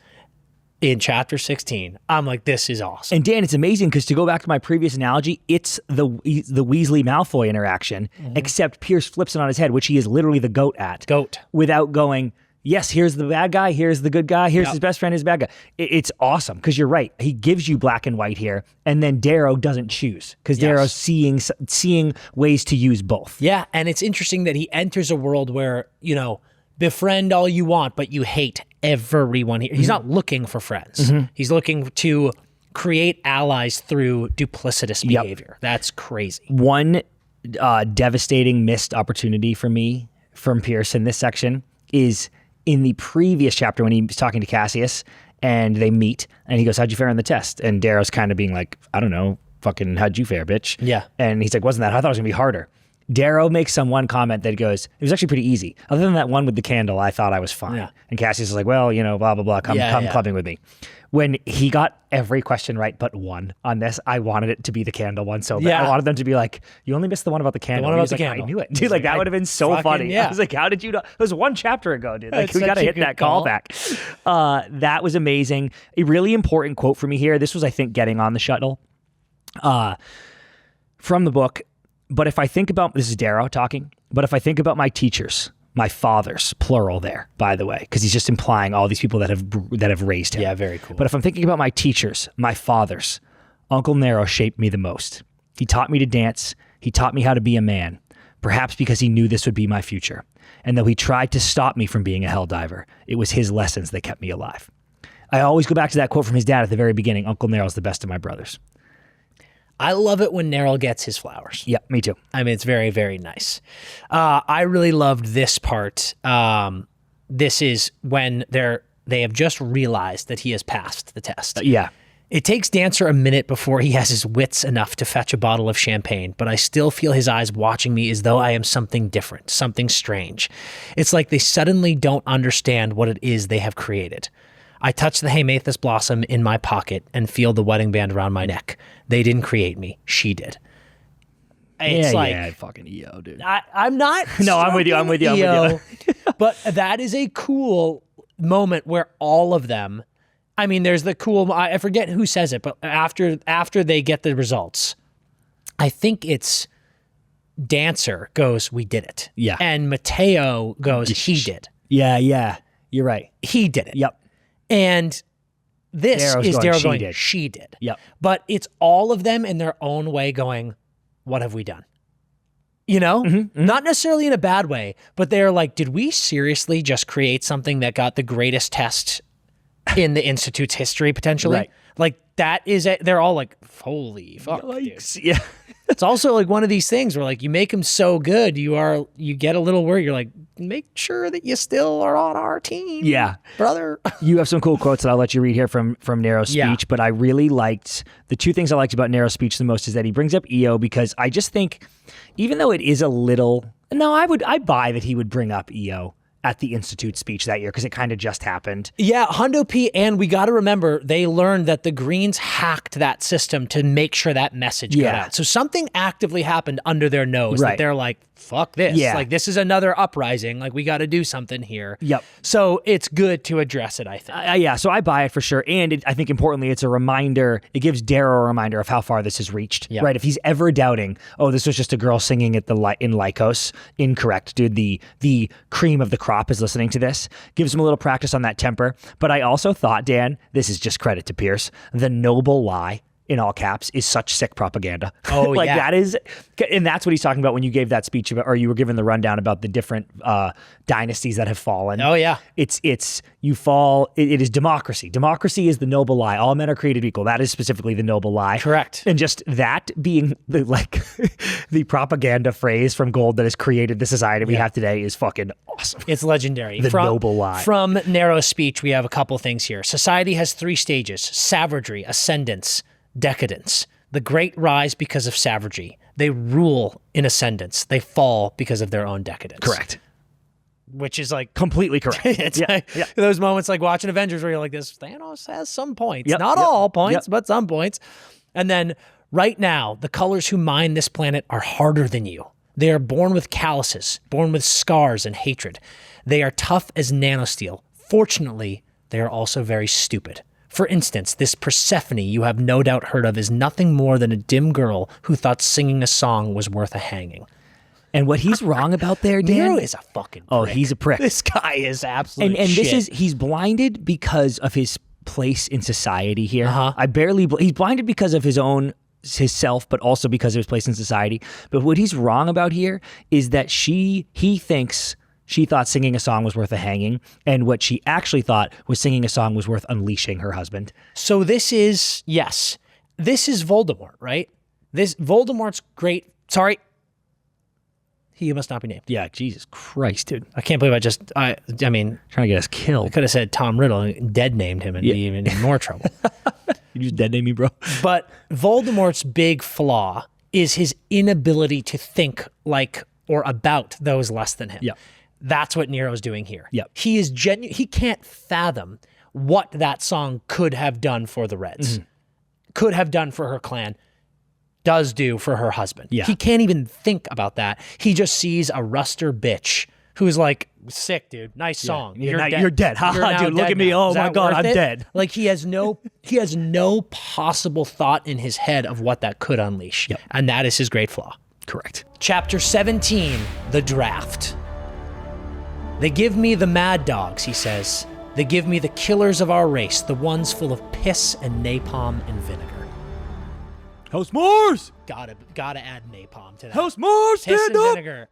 in chapter 16. I'm like, this is awesome. And Dan, it's amazing because to go back to my previous analogy, it's the Weasley-Malfoy interaction, except Pierce flips it on his head, which he is literally the goat at. Goat. Without going, yes, here's the bad guy, here's the good guy, here's his best friend, his bad guy. It's awesome because you're right. He gives you black and white here, and then Darrow doesn't choose because Darrow's seeing ways to use both. Yeah, and it's interesting that he enters a world where, you know, befriend all you want, but you hate everyone here. He's not looking for friends. He's looking to create allies through duplicitous behavior. That's crazy. One devastating missed opportunity for me from Pierce in this section is in the previous chapter when he was talking to Cassius and they meet and he goes, how'd you fare on the test? And Darrow's kind of being like, I don't know, fucking how'd you fare, bitch? Yeah. And he's like, wasn't that? I thought it was gonna be harder. Darrow makes one comment that goes, it was actually pretty easy. Other than that one with the candle, I thought I was fine. Yeah. And Cassius is like, well, you know, blah, blah, blah, come clubbing with me. When he got every question right but one on this, I wanted it to be the candle one so bad. Yeah. I wanted them to be like, you only missed the one about the candle. The one about the candle. candle. I knew it. Dude, like that would have been so funny. Yeah. I was like, how did you know? It was one chapter ago, dude. Like, we got to hit that call. callback. That was amazing. A really important quote for me here. This was, I think, getting on the shuttle from the book. But if I think about, this is Darrow talking, but if I think about my teachers, my fathers, plural there, by the way, because he's just implying all these people that have raised him. Yeah, very cool. But if I'm thinking about my teachers, my fathers, Uncle Nero shaped me the most. He taught me to dance. He taught me how to be a man, perhaps because he knew this would be my future. And though he tried to stop me from being a helldiver, it was his lessons that kept me alive. I always go back to that quote from his dad at the very beginning, Uncle Nero's the best of my brothers. I love it when Nero gets his flowers. Yeah, me too. I mean, it's very, very nice. I really loved this part. This is when they have just realized that he has passed the test. Yeah. It takes Dancer a minute before he has his wits enough to fetch a bottle of champagne, but I still feel his eyes watching me as though I am something different, something strange. It's like they suddenly don't understand what it is they have created. I touch the Hemathus blossom in my pocket and feel the wedding band around my neck. They didn't create me. She did. It's fucking EO, dude. I'm not. No, I'm with you. But that is a cool moment where all of them, I mean, there's the cool, I forget who says it, but after they get the results, I think it's Dancer goes, we did it. Yeah. And Mateo goes, he did. Yeah. You're right. He did it. Yep. And this is Darrow going, she she did. Yep. But it's all of them in their own way going, what have we done? You know? Not necessarily in a bad way, but they're like, did we seriously just create something that got the greatest test in the Institute's history, potentially? Right. Like, that is it. They're all like, holy fuck, dude. Yeah. It's also like one of these things where like you make them so good, you get a little worried. You're like, make sure that you still are on our team. Yeah. Brother. You have some cool quotes that I'll let you read here from Nero's speech, Yeah. but I really liked, the two things I liked about Nero's speech the most is that he brings up EO because I just think, even though it is a little, I buy that he would bring up EO at the Institute speech that year because it kind of just happened. Yeah, Hundo P, and we got to remember, they learned that the Greens hacked that system to make sure that message got out. So something actively happened under their nose that they're like, fuck this. Yeah. Like, this is another uprising. Like, we got to do something here. Yep. So it's good to address it, I think. Yeah, so I buy it for sure. And I think importantly, it's a reminder, it gives Darrow a reminder of how far this has reached, right? If he's ever doubting, oh, this was just a girl singing at in Lycos, incorrect, dude. The cream of the crop is listening to this. Gives him a little practice on that temper. But I also thought, Dan, this is just credit to Pierce, the noble lie, in all caps, is such sick propaganda. Oh, like yeah. that is, and that's what he's talking about when you gave that speech about, or you were given the rundown about the different dynasties that have fallen. Oh, yeah. You fall, it is democracy. Democracy is the noble lie. All men are created equal. That is specifically the noble lie. Correct. And just that being the propaganda phrase from gold that has created the society we have today is fucking awesome. It's legendary. The noble lie. From Narrow's speech, we have a couple things here. Society has 3 stages: savagery, ascendance, decadence. The great rise because of savagery. They rule in ascendance. They fall because of their own decadence. Correct. Which is like Completely correct. it's like those moments like watching Avengers where you're like, this Thanos has some points. Yep, Not yep, all points, yep. but some points. And then right now, the colors who mine this planet are harder than you. They are born with calluses, born with scars and hatred. They are tough as nanosteel. Fortunately, they are also very stupid. For instance, this Persephone you have no doubt heard of is nothing more than a dim girl who thought singing a song was worth a hanging. And what he's wrong about there, Dan, Nero is a fucking prick. Oh, he's a prick. This guy is absolute and shit. this is, he's blinded because of his place in society here. He's blinded because of his self, but also because of his place in society. But what he's wrong about here is that he thinks she thought singing a song was worth a hanging, and what she actually thought was singing a song was worth unleashing her husband. So this is Voldemort, right? This Voldemort's great. Sorry. He must not be named. Yeah, Jesus Christ, dude. I can't believe I mean, Trying to get us I killed. could have said Tom Riddle and dead named him and be even in more trouble. You just dead name me, bro. But Voldemort's big flaw is his inability to think like or about those less than him. Yeah. That's what Nero's doing here. Yep. He is he can't fathom what that song could have done for the Reds, could have done for her clan, does do for her husband. Yeah. He can't even think about that. He just sees a ruster bitch who's like, sick, dude. Nice song. You're dead. Ha You're ha, now dude. Look dead at me. now. Oh Is my that God, worth I'm it? dead. Like he has no possible thought in his head of what that could unleash. Yep. And that is his great flaw. Correct. Chapter 17, The Draft. They give me the mad dogs, he says. They give me the killers of our race, the ones full of piss and napalm and vinegar. House Mars! Gotta add napalm to that. House Mars, Piss stand and up! vinegar.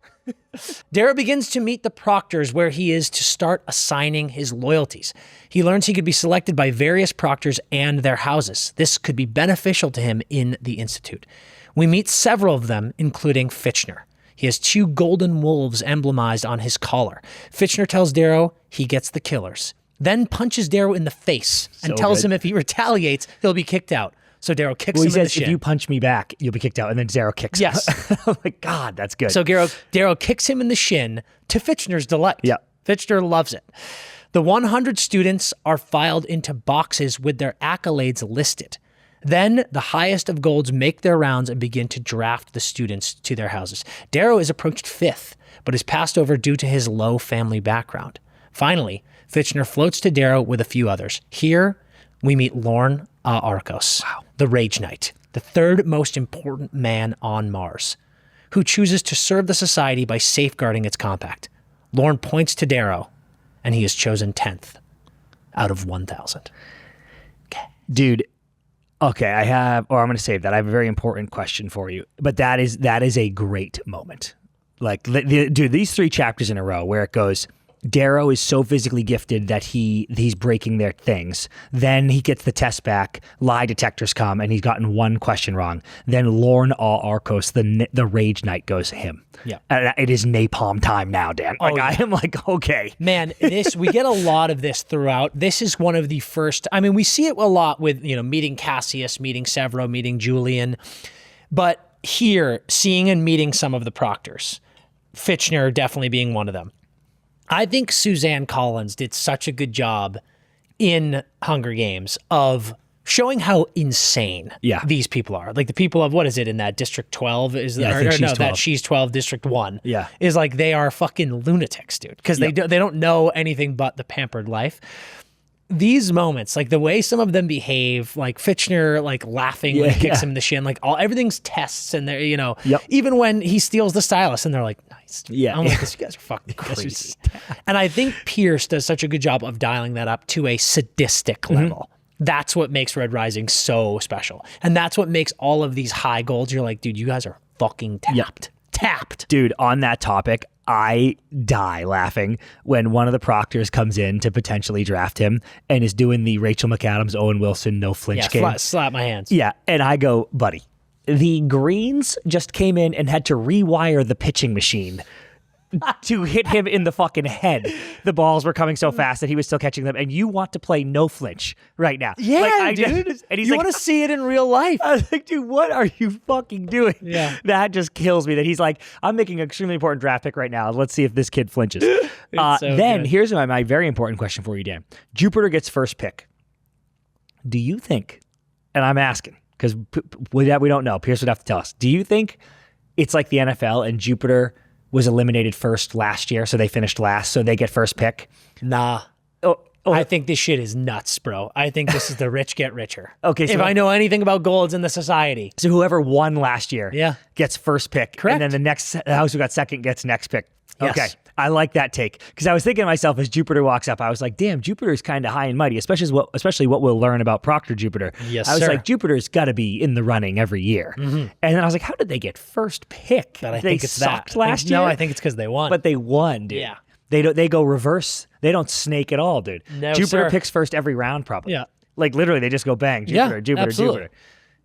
Darrow begins to meet the proctors where he is to start assigning his loyalties. He learns he could be selected by various proctors and their houses. This could be beneficial to him in the Institute. We meet several of them, including Fitchner. He has 2 golden wolves emblemized on his collar. Fitchner tells Darrow he gets the killers, then punches Darrow in the face and tells him if he retaliates, he'll be kicked out. So Darrow kicks him in the He says, shin. if you punch me back, you'll be kicked out. And then Darrow kicks him. Yes. I'm like, God, that's good. So Darrow kicks him in the shin to Fitchner's delight. Yeah. Fitchner loves it. The 100 students are filed into boxes with their accolades listed. Then the highest of golds make their rounds and begin to draft the students to their houses. Darrow is approached 5th, but is passed over due to his low family background. Finally, Fitchner floats to Darrow with a few others. Here, we meet Lorne Arkos, the Rage Knight, the 3rd most important man on Mars, who chooses to serve the society by safeguarding its compact. Lorne points to Darrow, and he is chosen 10th out of 1,000. Dude, okay, I'm going to save that. I have a very important question for you. But that is a great moment. Like, dude, these 3 chapters in a row where it goes, Darrow is so physically gifted that he's breaking their things. Then he gets the test back. Lie detectors come, and he's gotten one question wrong. Then Lorne Arkos, the Rage Knight, goes him. Yeah, and it is napalm time now, Dan. Like, yeah. I am like, okay, man. We get a lot of this throughout. This is one of the first. I mean, we see it a lot with meeting Cassius, meeting Severo, meeting Julian, but here seeing and meeting some of the proctors, Fitchner definitely being one of them. I think Suzanne Collins did such a good job in Hunger Games of showing how insane these people are. Like the people of, what is it in that District 12? That She's 12 District 1. Yeah. Is like they are fucking lunatics, dude. Because they don't know anything but the pampered life. These moments, like the way some of them behave, like Fitchner, like laughing when he kicks him in the shin, like everything's tests, and they're, even when he steals the stylus, and they're like, nice. Yeah. I'm like, you guys are fucking crazy. And I think Pierce does such a good job of dialing that up to a sadistic level. That's what makes Red Rising so special. And that's what makes all of these high golds, you're like, dude, you guys are fucking tapped. Tapped. Dude, on that topic, I die laughing when one of the proctors comes in to potentially draft him and is doing the Rachel McAdams, Owen Wilson, no flinch game. Slap my hands. Yeah, and I go, buddy, the Greens just came in and had to rewire the pitching machine to hit him in the fucking head. The balls were coming so fast that he was still catching them, and you want to play no flinch right now. Yeah, dude. And he's want to see it in real life. I was like, dude, what are you fucking doing? Yeah. That just kills me that he's like, I'm making an extremely important draft pick right now. Let's see if this kid flinches. Then here's my very important question for you, Dan. Jupiter gets first pick. Do you think, and I'm asking, because we don't know, Pierce would have to tell us, do you think it's like the NFL and Jupiter was eliminated first last year, so they finished last, so they get first pick? Nah. I think this shit is nuts, bro. I think this is the rich get richer. Okay, so if I know anything about golds in the society. So whoever won last year gets first pick. Correct. And then the house who got second gets next pick. Yes. Okay. I like that take. Because I was thinking to myself as Jupiter walks up, I was like, damn, Jupiter's kind of high and mighty, especially what we'll learn about Proctor Jupiter. Yes, I was sir. like, Jupiter's got to be in the running every year. And then I was like, how did they get first pick? But I they think it's sucked that. last year? No, I think it's because they won. But they won, dude. Yeah. They go reverse. They don't snake at all, dude. No, Jupiter sir. picks first every round, probably. Yeah. Like literally, they just go bang. Jupiter, Jupiter, absolutely. Jupiter.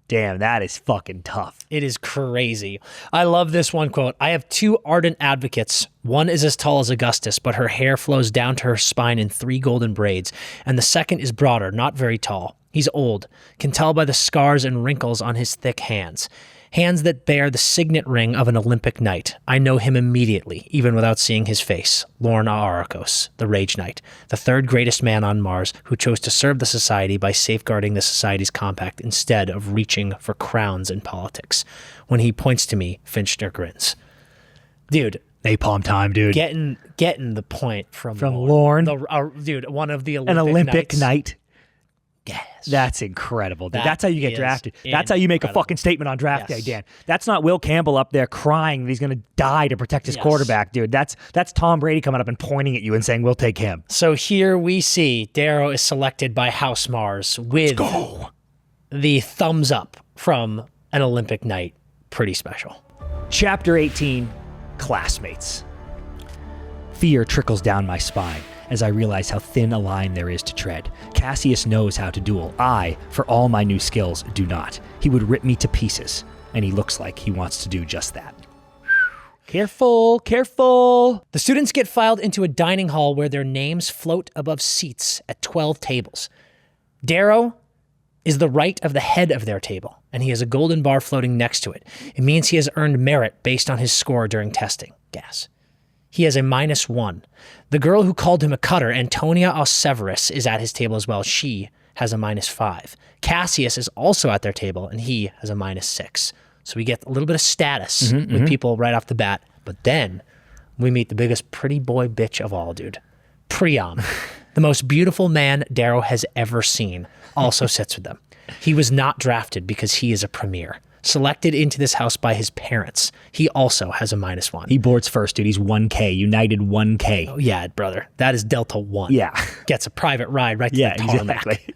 Damn, that is fucking tough. It is crazy. I love this one quote. I have two ardent advocates. One is as tall as Augustus, but her hair flows down to her spine in 3 golden braids. And the second is broader, not very tall. He's old, can tell by the scars and wrinkles on his thick hands. Hands that bear the signet ring of an Olympic knight. I know him immediately, even without seeing his face. Lorna Arakos, the Rage Knight, the 3rd greatest man on Mars who chose to serve the society by safeguarding the society's compact instead of reaching for crowns in politics. When he points to me, Finchner grins. Dude. Napalm time, dude. Getting the point from Lorne. Dude, one of the An Olympic knight. Yes. That's incredible. That's how you get drafted. That's how you make a fucking statement on draft day, Dan. That's not Will Campbell up there crying that he's going to die to protect his quarterback, dude. That's Tom Brady coming up and pointing at you and saying, we'll take him. So here we see Darrow is selected by House Mars with the thumbs up from an Olympic knight. Pretty special. Chapter 18, Classmates. Fear trickles down my spine as I realize how thin a line there is to tread. Cassius knows how to duel. I, for all my new skills, do not. He would rip me to pieces, and he looks like he wants to do just that. Careful, careful. The students get filed into a dining hall where their names float above seats at 12 tables. Darrow is the right of the head of their table, and he has a golden bar floating next to it. It means he has earned merit based on his score during testing. Gas. He has a -1. The girl who called him a cutter, Antonia Osseverus, is at his table as well. She has a -5. Cassius is also at their table, and he has a -6. So we get a little bit of status with people right off the bat. But then we meet the biggest pretty boy bitch of all, dude. Priam, the most beautiful man Darrow has ever seen, also sits with them. He was not drafted because he is a premier. Selected into this house by his parents. He also has a -1. He boards first, dude. He's 1K, United 1K. Oh, yeah, brother. That is Delta 1. Yeah. Gets a private ride right to the tarmac. Exactly.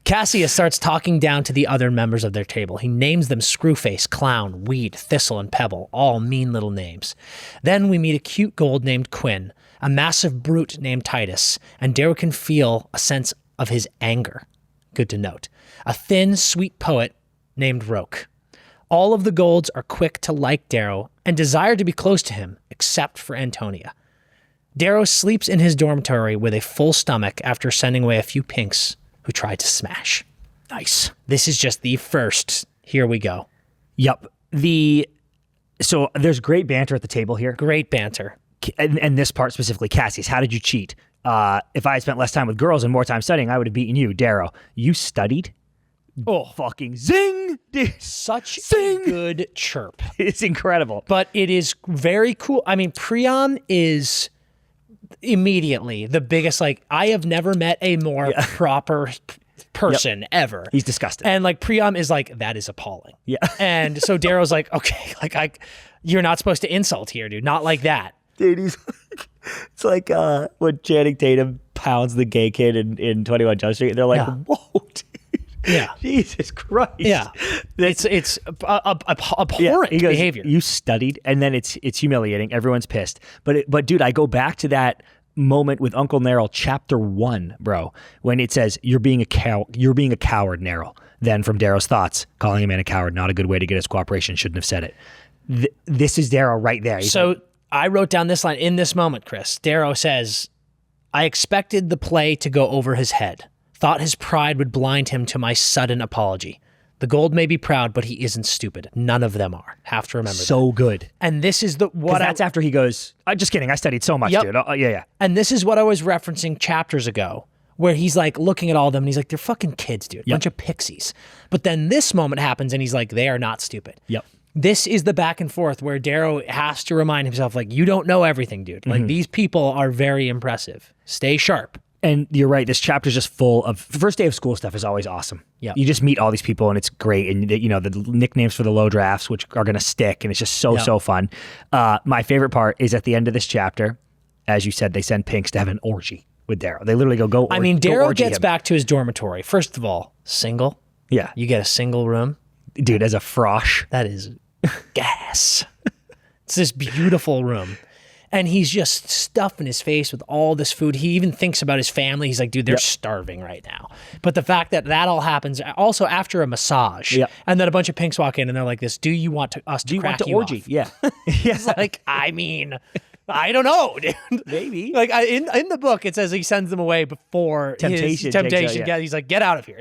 Cassius starts talking down to the other members of their table. He names them Screwface, Clown, Weed, Thistle, and Pebble, all mean little names. Then we meet a cute gold named Quinn, a massive brute named Titus, and Darrow can feel a sense of his anger. Good to note. A thin, sweet poet named Roke. All of the golds are quick to like Darrow and desire to be close to him, except for Antonia. Darrow sleeps in his dormitory with a full stomach after sending away a few pinks who tried to smash. Nice. This is just the first. Here we go. Yep. So there's great banter at the table here. Great banter. And this part specifically, Cassius, how did you cheat? If I had spent less time with girls and more time studying, I would have beaten you, Darrow. You studied? Oh, fucking zing, dude. such Zing. a good chirp. It's incredible. But it is very cool. I mean, Priam is immediately the biggest, like, I have never met a more proper person ever. He's disgusted. And like Priam is like, that is appalling. Yeah. And so Darrow's like, okay, like you're not supposed to insult here, dude. Not like that. Dude, it's like when Channing Tatum pounds the gay kid in 21 Jump Street. They're like, whoa, dude. Yeah. Jesus Christ. Yeah. It's abhorrent He goes, behavior. You studied, and then it's humiliating. Everyone's pissed. But dude, I go back to that moment with Uncle Neril, chapter 1, bro, when it says you're being a coward, Neril. Then from Darrow's thoughts, calling a man a coward, not a good way to get his cooperation. Shouldn't have said it. This is Darrow right there. He's so I wrote down this line in this moment, Chris. Darrow says, I expected the play to go over his head. Thought his pride would blind him to my sudden apology. The gold may be proud, but he isn't stupid. None of them are. Have to remember so that. good. And this is That's after he goes, I'm just kidding. I studied so much, dude. Yeah. And this is what I was referencing chapters ago, where he's like looking at all of them and he's like, they're fucking kids, dude. Bunch of pixies. But then this moment happens and he's like, they are not stupid. Yep. This is the back and forth where Darrow has to remind himself, like, you don't know everything, dude. Like, these people are very impressive. Stay sharp. And you're right. This chapter's just full of first day of school stuff is always awesome. Yeah. You just meet all these people and it's great. And the nicknames for the low drafts, which are going to stick. And it's just so fun. My favorite part is at the end of this chapter, as you said, they send Pinks to have an orgy with Darrow. They literally go. I mean, Darrow gets back to his dormitory. First of all, single. Yeah. You get a single room. Dude, as a frosh. That is gas. It's this beautiful room. And he's just stuffing his face with all this food. He even thinks about his family. He's like, dude, they're starving right now. But the fact that all happens also after a massage, and then a bunch of Pinks walk in and they're like this, do you want us to crack you orgy? off? Yeah. He's like, I mean, I don't know, dude. Maybe. Like in the book, it says he sends them away before temptation. He's like, get out of here.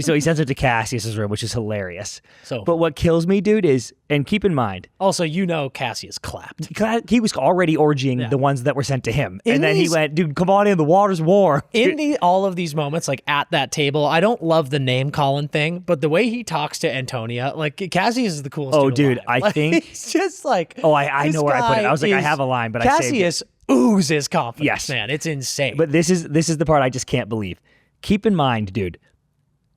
So he sends it to Cassius's room, which is hilarious. So, but what kills me, dude, is, and keep in mind, also, Cassius clapped. He was already orgying the ones that were sent to him. And then he went, dude, come on in, the water's warm. In all of these moments, like at that table, I don't love the name calling thing, but the way he talks to Antonia, like Cassius is the coolest dude dude, alive. I think. He's just like, I know where I put it. I was like, I have a line, but Cassius oozes confidence. Yes. Man, it's insane. But this is the part I just can't believe. Keep in mind, dude,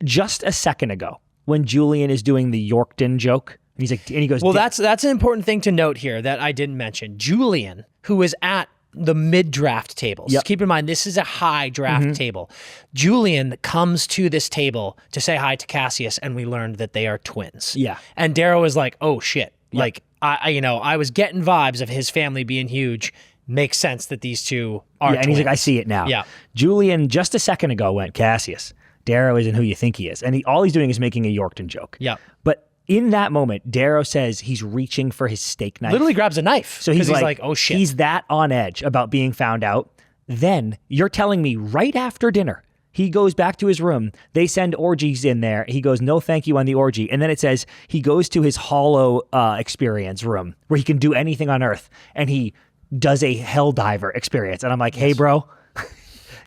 just a second ago, when Julian is doing the Yorkton joke, and he goes, well, that's an important thing to note here that I didn't mention. Julian, who is at the mid-draft tables. Keep in mind, this is a high draft table. Julian comes to this table to say hi to Cassius, and we learned that they are twins. Yeah. And Darrow is like, oh, shit. Like, I was getting vibes of his family being huge. Makes sense that these two are twins. And he's like, I see it now. Yeah. Julian, just a second ago, went, Cassius, Darrow isn't who you think he is. And all he's doing is making a Yorkton joke. Yeah. But in that moment, Darrow says he's reaching for his steak knife. Literally grabs a knife. So he's like, oh shit. He's that on edge about being found out. Then you're telling me right after dinner, he goes back to his room. They send orgies in there. He goes, no thank you on the orgy. And then it says he goes to his hollow experience room where he can do anything on earth. And he does a hell diver experience. And I'm like, hey, bro.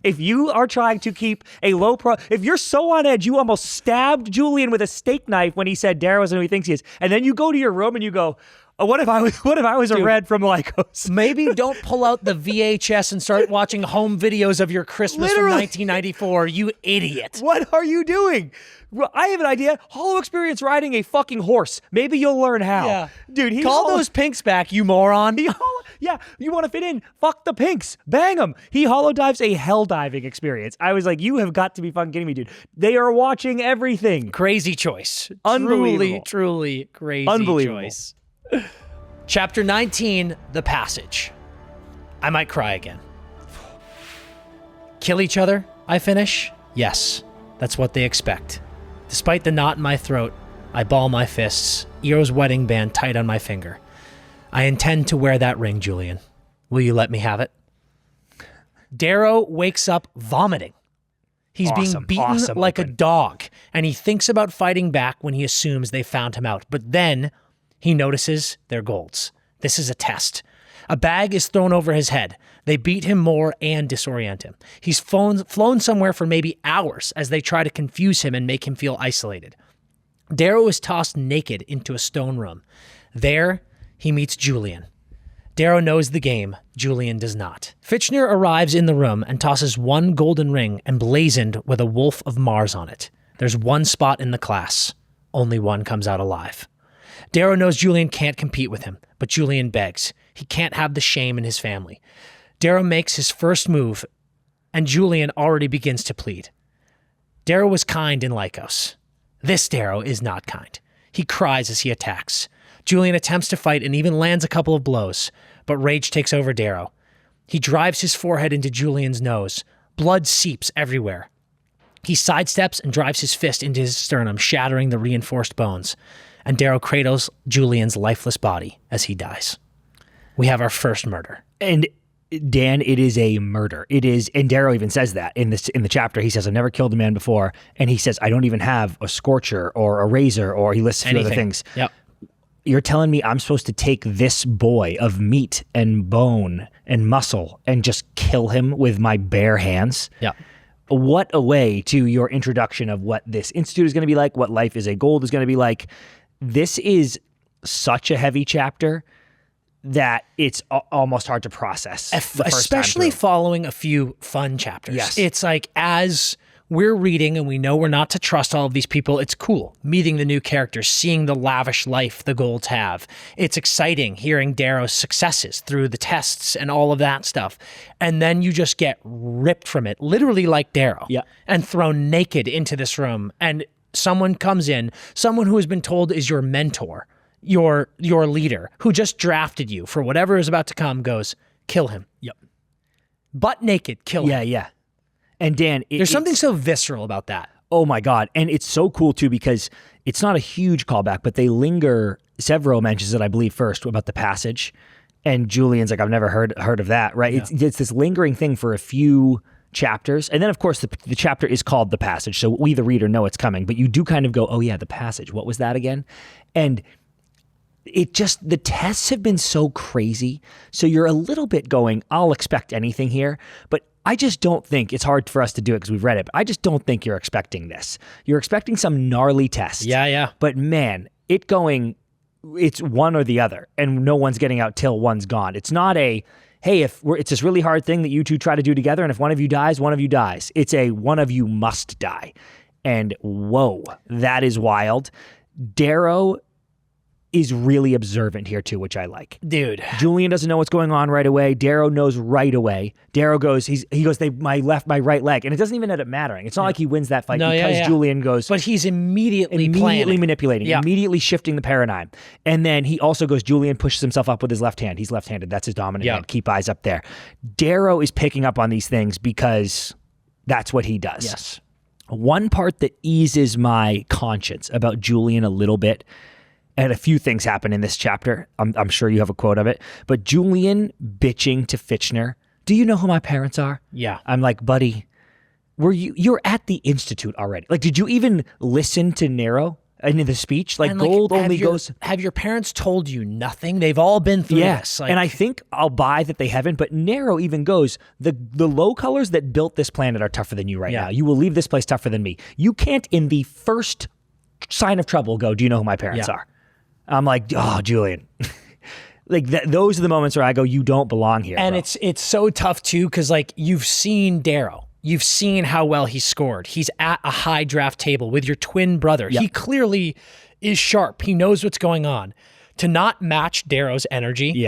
If you are trying to keep a if you're so on edge, you almost stabbed Julian with a steak knife when he said Darrow isn't who he thinks he is, and then you go to your room and you go, what if I was a red from Lycos? Maybe don't pull out the VHS and start watching home videos of your Christmas from 1994, you idiot. What are you doing? I have an idea. Hollow experience riding a fucking horse. Maybe you'll learn how. Yeah. Dude, call those Pinks back, you moron. Yeah, you want to fit in? Fuck the Pinks. Bang them. He hollow dives a hell diving experience. I was like, you have got to be fucking kidding me, dude. They are watching everything. Crazy choice. Unbelievable. Truly crazy Unbelievable. choice. Chapter 19, The Passage. I might cry again. Kill each other, I finish? Yes, that's what they expect. Despite the knot in my throat, I ball my fists, Eero's wedding band tight on my finger. I intend to wear that ring, Julian. Will you let me have it? Darrow wakes up vomiting. He's being beaten like a dog, and he thinks about fighting back when he assumes they found him out. But then he notices their golds. This is a test. A bag is thrown over his head. They beat him more and disorient him. He's flown somewhere for maybe hours as they try to confuse him and make him feel isolated. Darrow is tossed naked into a stone room. There, he meets Julian. Darrow knows the game. Julian does not. Fitchner arrives in the room and tosses one golden ring emblazoned with a wolf of Mars on it. There's one spot in the class. Only one comes out alive. Darrow knows Julian can't compete with him, but Julian begs. He can't have the shame in his family. Darrow makes his first move, and Julian already begins to plead. Darrow was kind in Lycos. This Darrow is not kind. He cries as he attacks. Julian attempts to fight and even lands a couple of blows, but rage takes over Darrow. He drives his forehead into Julian's nose. Blood seeps everywhere. He sidesteps and drives his fist into his sternum, shattering the reinforced bones. And Darrow cradles Julian's lifeless body as he dies. We have our first murder. And Dan, it is a murder. It is, and Darrow even says that in the chapter. He says, "I've never killed a man before," and he says, "I don't even have a scorcher or a razor," or he lists a few other things. Yep. You're telling me I'm supposed to take this boy of meat and bone and muscle and just kill him with my bare hands? Yeah. What a way to your introduction of what this institute is going to be like, what Life is a Gold is going to be like. This is such a heavy chapter that it's almost hard to process. Especially following a few fun chapters. Yes. It's like, as we're reading and we know we're not to trust all of these people, it's cool meeting the new characters, seeing the lavish life the Golds have. It's exciting hearing Darrow's successes through the tests and all of that stuff. And then you just get ripped from it, literally like Darrow, and thrown naked into this room. And someone comes in, someone who has been told is your mentor, your leader, who just drafted you for whatever is about to come, goes, kill him. Yep. Butt naked, kill him. Yeah. And Dan, there's something so visceral about that. Oh my God. And it's so cool too, because it's not a huge callback, but they linger. Severo mentions it, I believe, first about the passage. And Julian's like, I've never heard of that, right? Yeah. It's this lingering thing for a few chapters. And then, of course, the chapter is called The Passage. So we, the reader, know it's coming. But you do kind of go, oh yeah, The Passage. What was that again? And the tests have been so crazy. So you're a little bit going, I'll expect anything here. But I just don't think, it's hard for us to do it because we've read it, but I just don't think you're expecting this. You're expecting some gnarly test. Yeah. But man, it's one or the other, and no one's getting out till one's gone. It's not it's this really hard thing that you two try to do together, and if one of you dies, one of you dies. It's one of you must die. And whoa, that is wild. Darrow is really observant here too, which I like. Dude. Julian doesn't know what's going on right away. Darrow knows right away. Darrow goes, my right leg. And it doesn't even end up mattering. It's not like he wins that fight Julian goes. But he's immediately manipulating, immediately shifting the paradigm. And then he also goes, Julian pushes himself up with his left hand. He's left-handed. That's his dominant hand. Keep eyes up there. Darrow is picking up on these things because that's what he does. Yes. One part that eases my conscience about Julian a little bit, and a few things happen in this chapter. I'm sure you have a quote of it. But Julian bitching to Fitchner, do you know who my parents are? Yeah. I'm like, buddy, you're at the Institute already. Like, did you even listen to Nero in the speech? Like, Gold only goes... Have your parents told you nothing? They've all been through this. And I think I'll buy that they haven't, but Nero even goes, the low colors that built this planet are tougher than you right now. You will leave this place tougher than me. You can't, in the first sign of trouble, go, do you know who my parents are? I'm like, oh, Julian. Like those are the moments where I go, you don't belong here. And bro. it's so tough too, because like you've seen Darrow. You've seen how well he scored. He's at a high draft table with your twin brother. He clearly is sharp. He knows what's going on. To not match Darrow's energy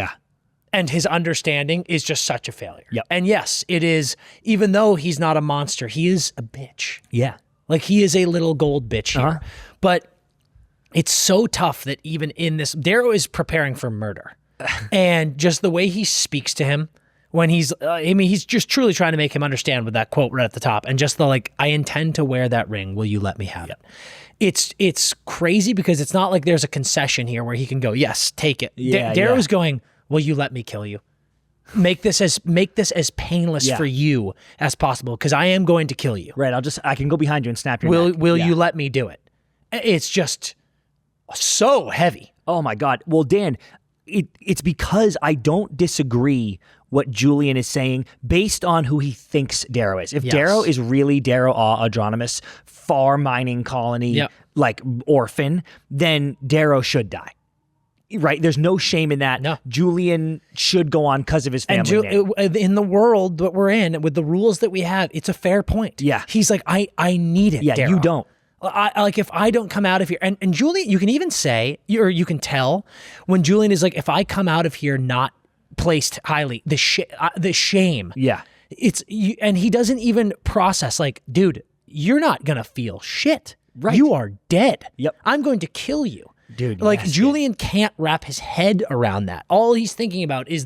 and his understanding is just such a failure. And yes, it is, even though he's not a monster, he is a bitch. Yeah. Like he is a little gold bitch here. But it's so tough that even in this, Darrow is preparing for murder. And just the way he speaks to him when he's just truly trying to make him understand with that quote right at the top. And just the like, I intend to wear that ring. Will you let me have it? It's crazy because it's not like there's a concession here where he can go, yes, take it. Darrow's going, will you let me kill you? Make this as painless for you as possible because I am going to kill you. Right. I can go behind you and snap your neck. Will you let me do it? It's just so heavy. Oh my God. Well, Dan, it's because I don't disagree what Julian is saying based on who he thinks Darrow is. If Darrow is really Darrow Andromedus, far mining colony, like orphan, then Darrow should die. Right? There's no shame in that. No. Julian should go on because of his family name. In the world that we're in, with the rules that we have, it's a fair point. Yeah. He's like, I need it, Darrow. You don't. Like, if I don't come out of here, and Julian, you can even say, or you can tell when Julian is like, if I come out of here not placed highly, the shame. Yeah. And he doesn't even process, like, dude, you're not going to feel shit. Right. You are dead. Yep. I'm going to kill you. Dude, like, Julian can't wrap his head around that. All he's thinking about is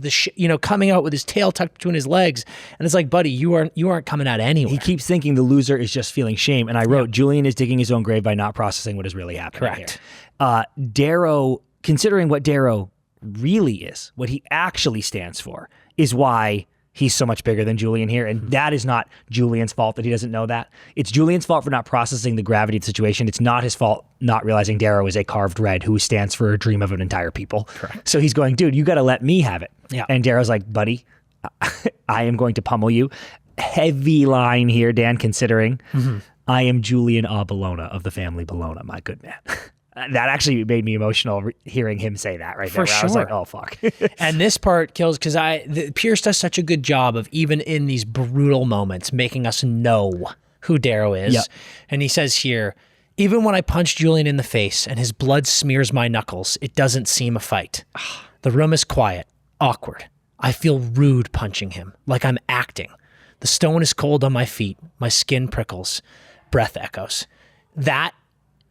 coming out with his tail tucked between his legs, and it's like, buddy, you aren't coming out anywhere. He keeps thinking the loser is just feeling shame, and I wrote, Julian is digging his own grave by not processing what is really happening. Correct. Here. Darrow, considering what Darrow really is, what he actually stands for, is why he's so much bigger than Julian here. And that is not Julian's fault that he doesn't know that. It's Julian's fault for not processing the gravity of the situation. It's not his fault not realizing Darrow is a carved red who stands for a dream of an entire people. Correct. So he's going, dude, you got to let me have it. Yeah. And Darrow's like, buddy, I am going to pummel you. Heavy line here, Dan, considering I am Julian Bologna of the family Bologna, my good man. That actually made me emotional hearing him say that right there. For sure. I was like, oh, fuck. And this part kills because Pierce does such a good job of, even in these brutal moments, making us know who Darrow is. Yep. And he says here, even when I punch Julian in the face and his blood smears my knuckles, it doesn't seem a fight. The room is quiet, awkward. I feel rude punching him, like I'm acting. The stone is cold on my feet. My skin prickles. Breath echoes. That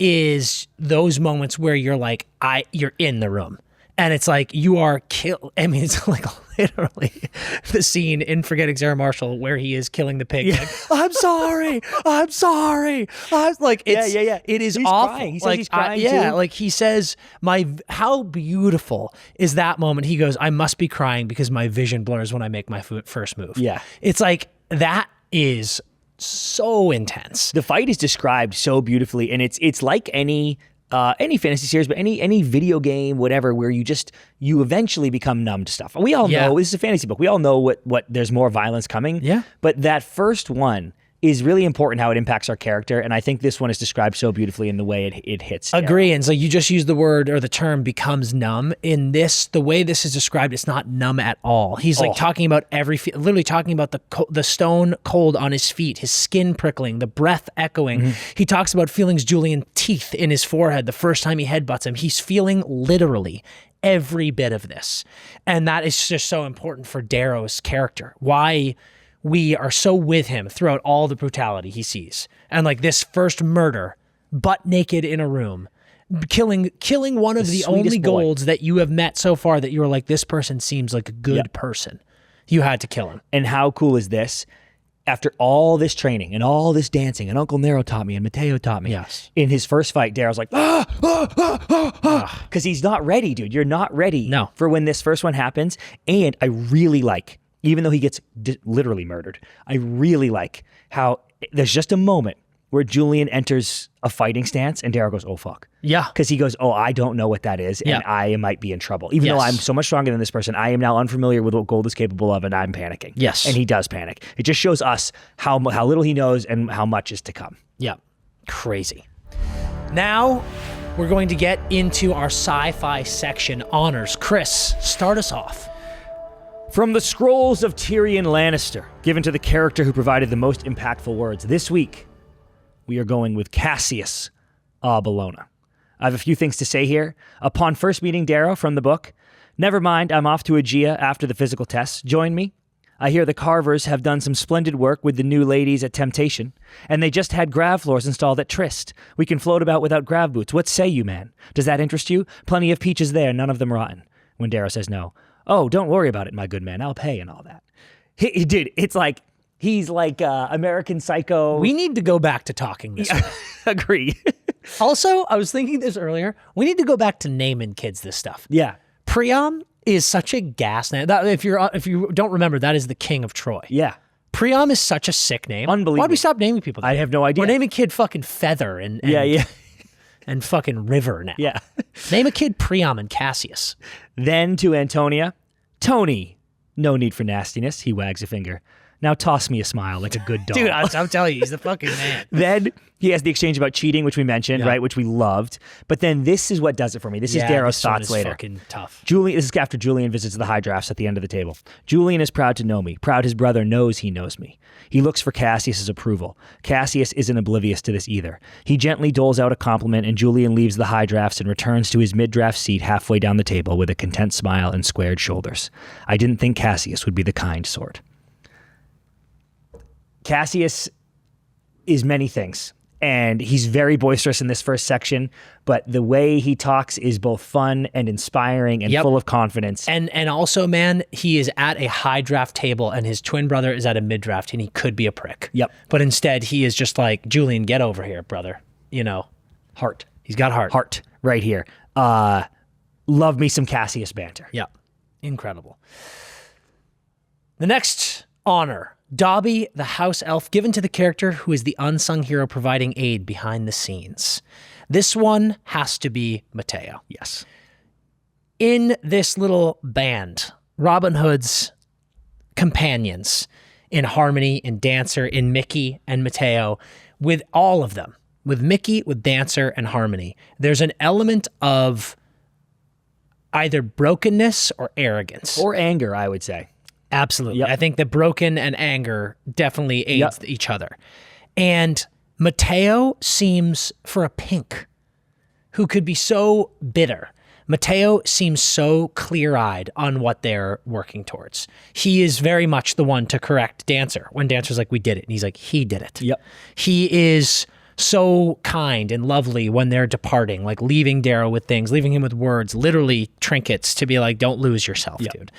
is those moments where you're like, you're in the room. And it's like, you are killed. I mean, it's like literally the scene in Forgetting Sarah Marshall where he is killing the pig. Yeah. Like, I'm sorry. I'm sorry. Like, it's, it is he's awful. Crying. He says like, he's crying yeah, too. like he says, how beautiful is that moment? He goes, I must be crying because my vision blurs when I make my first move. Yeah. It's like, that is so intense. The fight is described so beautifully, and it's like any fantasy series, but any video game, whatever, where you eventually become numb to stuff. We all know this is a fantasy book. We all know what there's more violence coming. Yeah. But that first one is really important, how it impacts our character, and I think this one is described so beautifully in the way it hits. Agree. And so you just use the word or the term becomes numb. In this, the way this is described, it's not numb at all. He's like talking about literally talking about the stone cold on his feet, his skin prickling, the breath echoing. He talks about feelings Julian teeth in his forehead the first time he headbutts him. He's feeling literally every bit of this. And that is just so important for Darrow's character. Why we are so with him throughout all the brutality he sees. And like this first murder, butt naked in a room, killing one of the only golds that you have met so far that you were like, this person seems like a good person. You had to kill him. And how cool is this? After all this training and all this dancing, and Uncle Nero taught me and Mateo taught me. Yes. In his first fight, Darrow's like, because he's not ready, dude. You're not ready for when this first one happens. And I really like, even though he gets literally murdered, I really like how there's just a moment where Julian enters a fighting stance and Darrow goes, oh, fuck. Yeah. Because he goes, oh, I don't know what that is, and I might be in trouble. Even though I'm so much stronger than this person, I am now unfamiliar with what gold is capable of, and I'm panicking. Yes. And he does panic. It just shows us how little he knows and how much is to come. Yeah. Crazy. Now we're going to get into our sci-fi section honors. Chris, start us off. From the scrolls of Tyrion Lannister, given to the character who provided the most impactful words, this week, we are going with Cassius Bologna. I have a few things to say here. Upon first meeting Darrow from the book, never mind, I'm off to Aegea after the physical tests. Join me. I hear the carvers have done some splendid work with the new ladies at Temptation, and they just had grav floors installed at Tryst. We can float about without grav boots. What say you, man? Does that interest you? Plenty of peaches there, none of them rotten. When Darrow says no. Oh, don't worry about it, my good man. I'll pay and all that. Dude, it's like, he's like American Psycho. We need to go back to talking this way. Agree. Also, I was thinking this earlier. We need to go back to naming kids this stuff. Yeah. Priam is such a gas name. If you don't remember, that is the king of Troy. Yeah. Priam is such a sick name. Unbelievable. Why'd we stop naming people that? I have no idea. We're naming kid fucking Feather and yeah. and fucking River now. Yeah. Name a kid Priam and Cassius. Then to Antonia. Tony, no need for nastiness. He wags a finger. Now toss me a smile like a good dog. Dude, I'm telling you, he's the fucking man. Then he has the exchange about cheating, which we mentioned, right? Which we loved. But then this is what does it for me. This is Darrow's thoughts later. Fucking tough. This is after Julian visits the high drafts at the end of the table. Julian is proud to know me. Proud his brother knows he knows me. He looks for Cassius's approval. Cassius isn't oblivious to this either. He gently doles out a compliment, and Julian leaves the high drafts and returns to his mid-draft seat halfway down the table with a content smile and squared shoulders. I didn't think Cassius would be the kind sort. Cassius is many things, and he's very boisterous in this first section, but the way he talks is both fun and inspiring and full of confidence. And also, man, he is at a high draft table, and his twin brother is at a mid draft, and he could be a prick. Yep. But instead, he is just like, Julian, get over here, brother. You know, Heart. He's got heart. Heart, right here. Love me some Cassius banter. Yeah. Incredible. The next honor, Dobby, the house elf, given to the character who is the unsung hero providing aid behind the scenes. This one has to be Mateo. Yes. In this little band, Robin Hood's companions in Harmony, in Dancer, in Mickey and Mateo, with all of them, with Mickey, with Dancer, and Harmony, there's an element of either brokenness or arrogance. Or anger, I would say. Absolutely. Yep. I think that broken and anger definitely aids each other. And Mateo seems, for a pink, who could be so bitter, Mateo seems so clear-eyed on what they're working towards. He is very much the one to correct Dancer when Dancer's like, we did it. And he's like, he did it. Yep. He is so kind and lovely when they're departing, like leaving Darrow with things, leaving him with words, literally trinkets to be like, don't lose yourself, dude.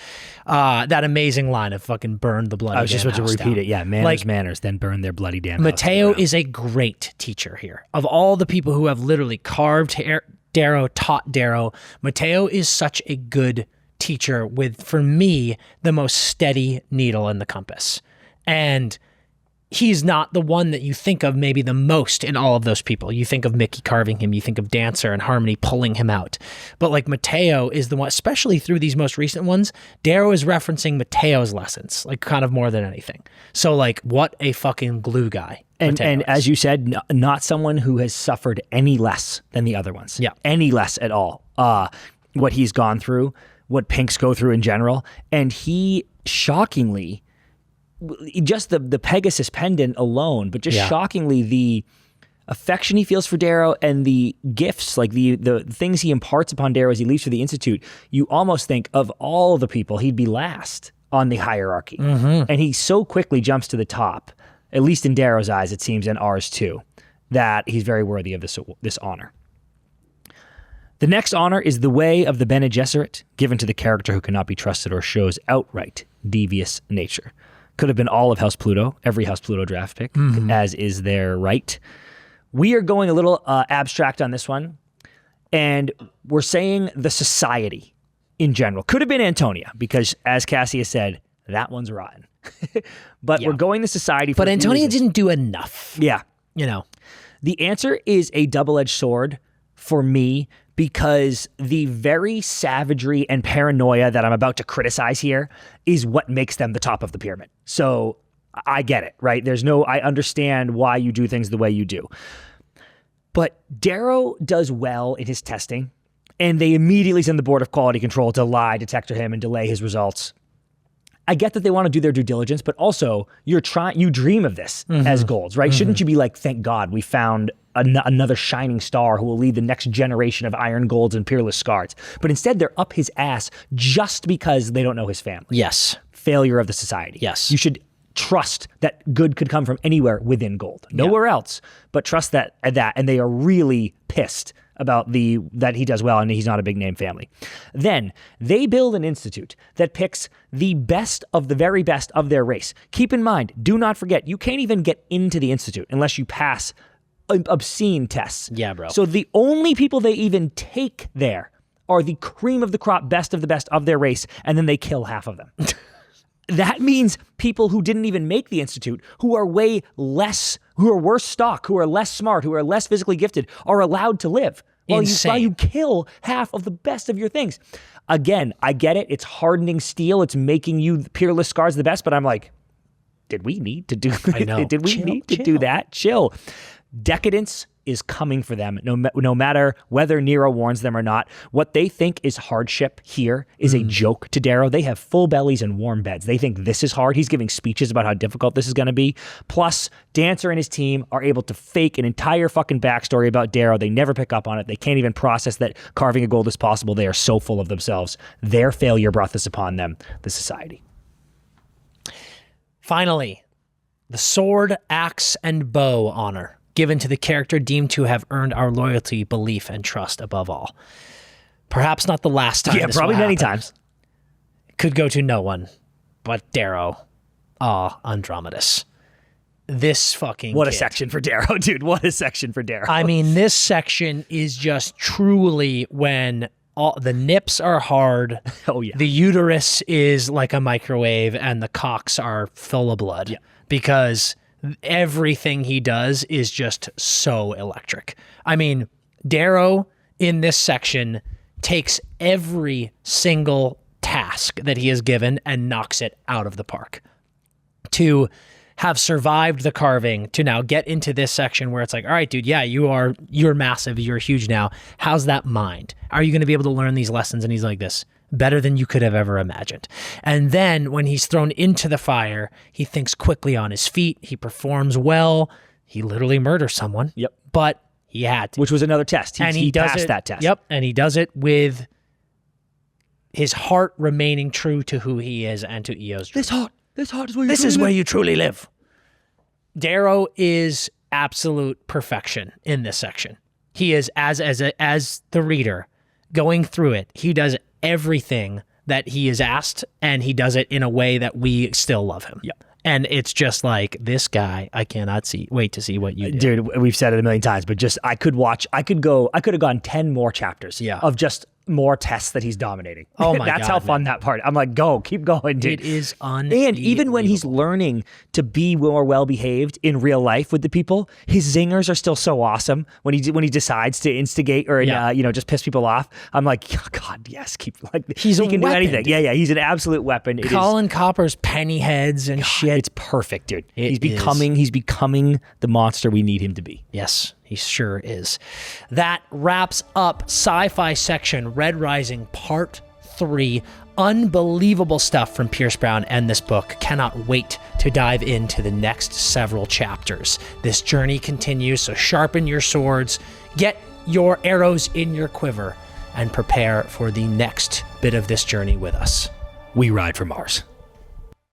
That amazing line of fucking burn the bloody damn house down. I was just about to repeat it. Yeah, manners, then burn their bloody damn Mateo house. Mateo is a great teacher here. Of all the people who have literally carved Darrow, taught Darrow, Mateo is such a good teacher with, for me, the most steady needle in the compass. And he's not the one that you think of maybe the most in all of those people. You think of Mickey carving him, you think of Dancer and Harmony pulling him out. But like Mateo is the one, especially through these most recent ones, Darrow is referencing Mateo's lessons, like kind of more than anything. So like, what a fucking glue guy. And as you said, not someone who has suffered any less than the other ones. Yeah. Any less at all. What he's gone through, what pinks go through in general. And he shockingly, just the Pegasus pendant alone, but just shockingly the affection he feels for Darrow and the gifts, like the things he imparts upon Darrow as he leaves for the Institute, you almost think of all the people, he'd be last on the hierarchy. Mm-hmm. And he so quickly jumps to the top, at least in Darrow's eyes, it seems, and ours too, that he's very worthy of this honor. The next honor is the Way of the Bene Gesserit, given to the character who cannot be trusted or shows outright devious nature. Could have been all of House Pluto, every House Pluto draft pick, as is their right. We are going a little abstract on this one, and we're saying the society in general. Could have been Antonia, because as Cassius said, that one's rotten. But we're going the society for But Antonia didn't do enough. Yeah. You know. The answer is a double-edged sword for me, because the very savagery and paranoia that I'm about to criticize here is what makes them the top of the pyramid. So I get it, right? I understand why you do things the way you do. But Darrow does well in his testing, and they immediately send the Board of Quality Control to lie detector him and delay his results. I get that they want to do their due diligence, but also you dream of this as goals, right? Shouldn't you be like, thank God we found another shining star who will lead the next generation of iron golds and peerless scards. But instead they're up his ass just because they don't know his family. Yes. Failure of the society. Yes. You should trust that good could come from anywhere within gold. Nowhere else, but trust that, and they are really pissed about that he does well and he's not a big name family. Then they build an institute that picks the best of the very best of their race. Keep in mind, do not forget, you can't even get into the institute unless you pass obscene tests. Yeah, bro. So the only people they even take there are the cream of the crop, best of the best of their race, and then they kill half of them. that means people who didn't even make the Institute, who are worse stock, who are less smart, who are less physically gifted, are allowed to live. While you kill half of the best of your things. Again, I get it. It's hardening steel. It's making you peerless scars the best. But I'm like, did we need to do? I know. Did we need to do that? Chill. Decadence is coming for them, no matter whether Nero warns them or not. What they think is hardship here is a joke to Darrow. They have full bellies and warm beds. They think this is hard. He's giving speeches about how difficult this is going to be. Plus, Dancer and his team are able to fake an entire fucking backstory about Darrow. They never pick up on it. They can't even process that carving a gold is possible. They are so full of themselves. Their failure brought this upon them, the society. Finally, the sword, axe, and bow honor given to the character deemed to have earned our loyalty, belief, and trust above all. Perhaps not the last time. Yeah, probably many times. Could go to no one but Darrow. Andromedus. This fucking What kid. a section for Darrow, dude. What a section for Darrow. I mean, this section is just truly when all the nips are hard. Oh, yeah. The uterus is like a microwave and the cocks are full of blood. Yeah. Because everything he does is just so electric. I mean, Darrow in this section takes every single task that he is given and knocks it out of the park. To have survived the carving, to now get into this section where it's like, all right, dude, yeah, you're massive, you're huge now. How's that mind? Are you going to be able to learn these lessons? And he's like this. Better than you could have ever imagined. And then when he's thrown into the fire, he thinks quickly on his feet. He performs well. He literally murders someone. Yep. But he had to. Which was another test. He does passed it, that test. Yep. And he does it with his heart remaining true to who he is and to Eo's dream. This heart is where you This is where you truly live. Darrow is absolute perfection in this section. He is, as the reader going through it, he does everything that he is asked, and he does it in a way that we still love him. Yep. And it's just like, this guy, I cannot wait to see what you do. Dude, we've said it a million times, but just I could have gone 10 more chapters of just more tests that he's dominating. Oh my That's God, how fun that part. I'm like, keep going, dude. It is unbelievable. And even when he's learning to be more well-behaved in real life with the people, his zingers are still so awesome when he decides to instigate or just piss people off. I'm like, oh God, yes, he can do anything. Dude. Yeah, he's an absolute weapon. Colin Copper's penny heads and shit. It's perfect, dude. He's is. becoming the monster we need him to be. Yes, he sure is. That wraps up Sci-Fi Section Red Rising Part 3. Unbelievable stuff from Pierce Brown and this book. Cannot wait to dive into the next several chapters. This journey continues, so sharpen your swords, get your arrows in your quiver, and prepare for the next bit of this journey with us. We ride for Mars.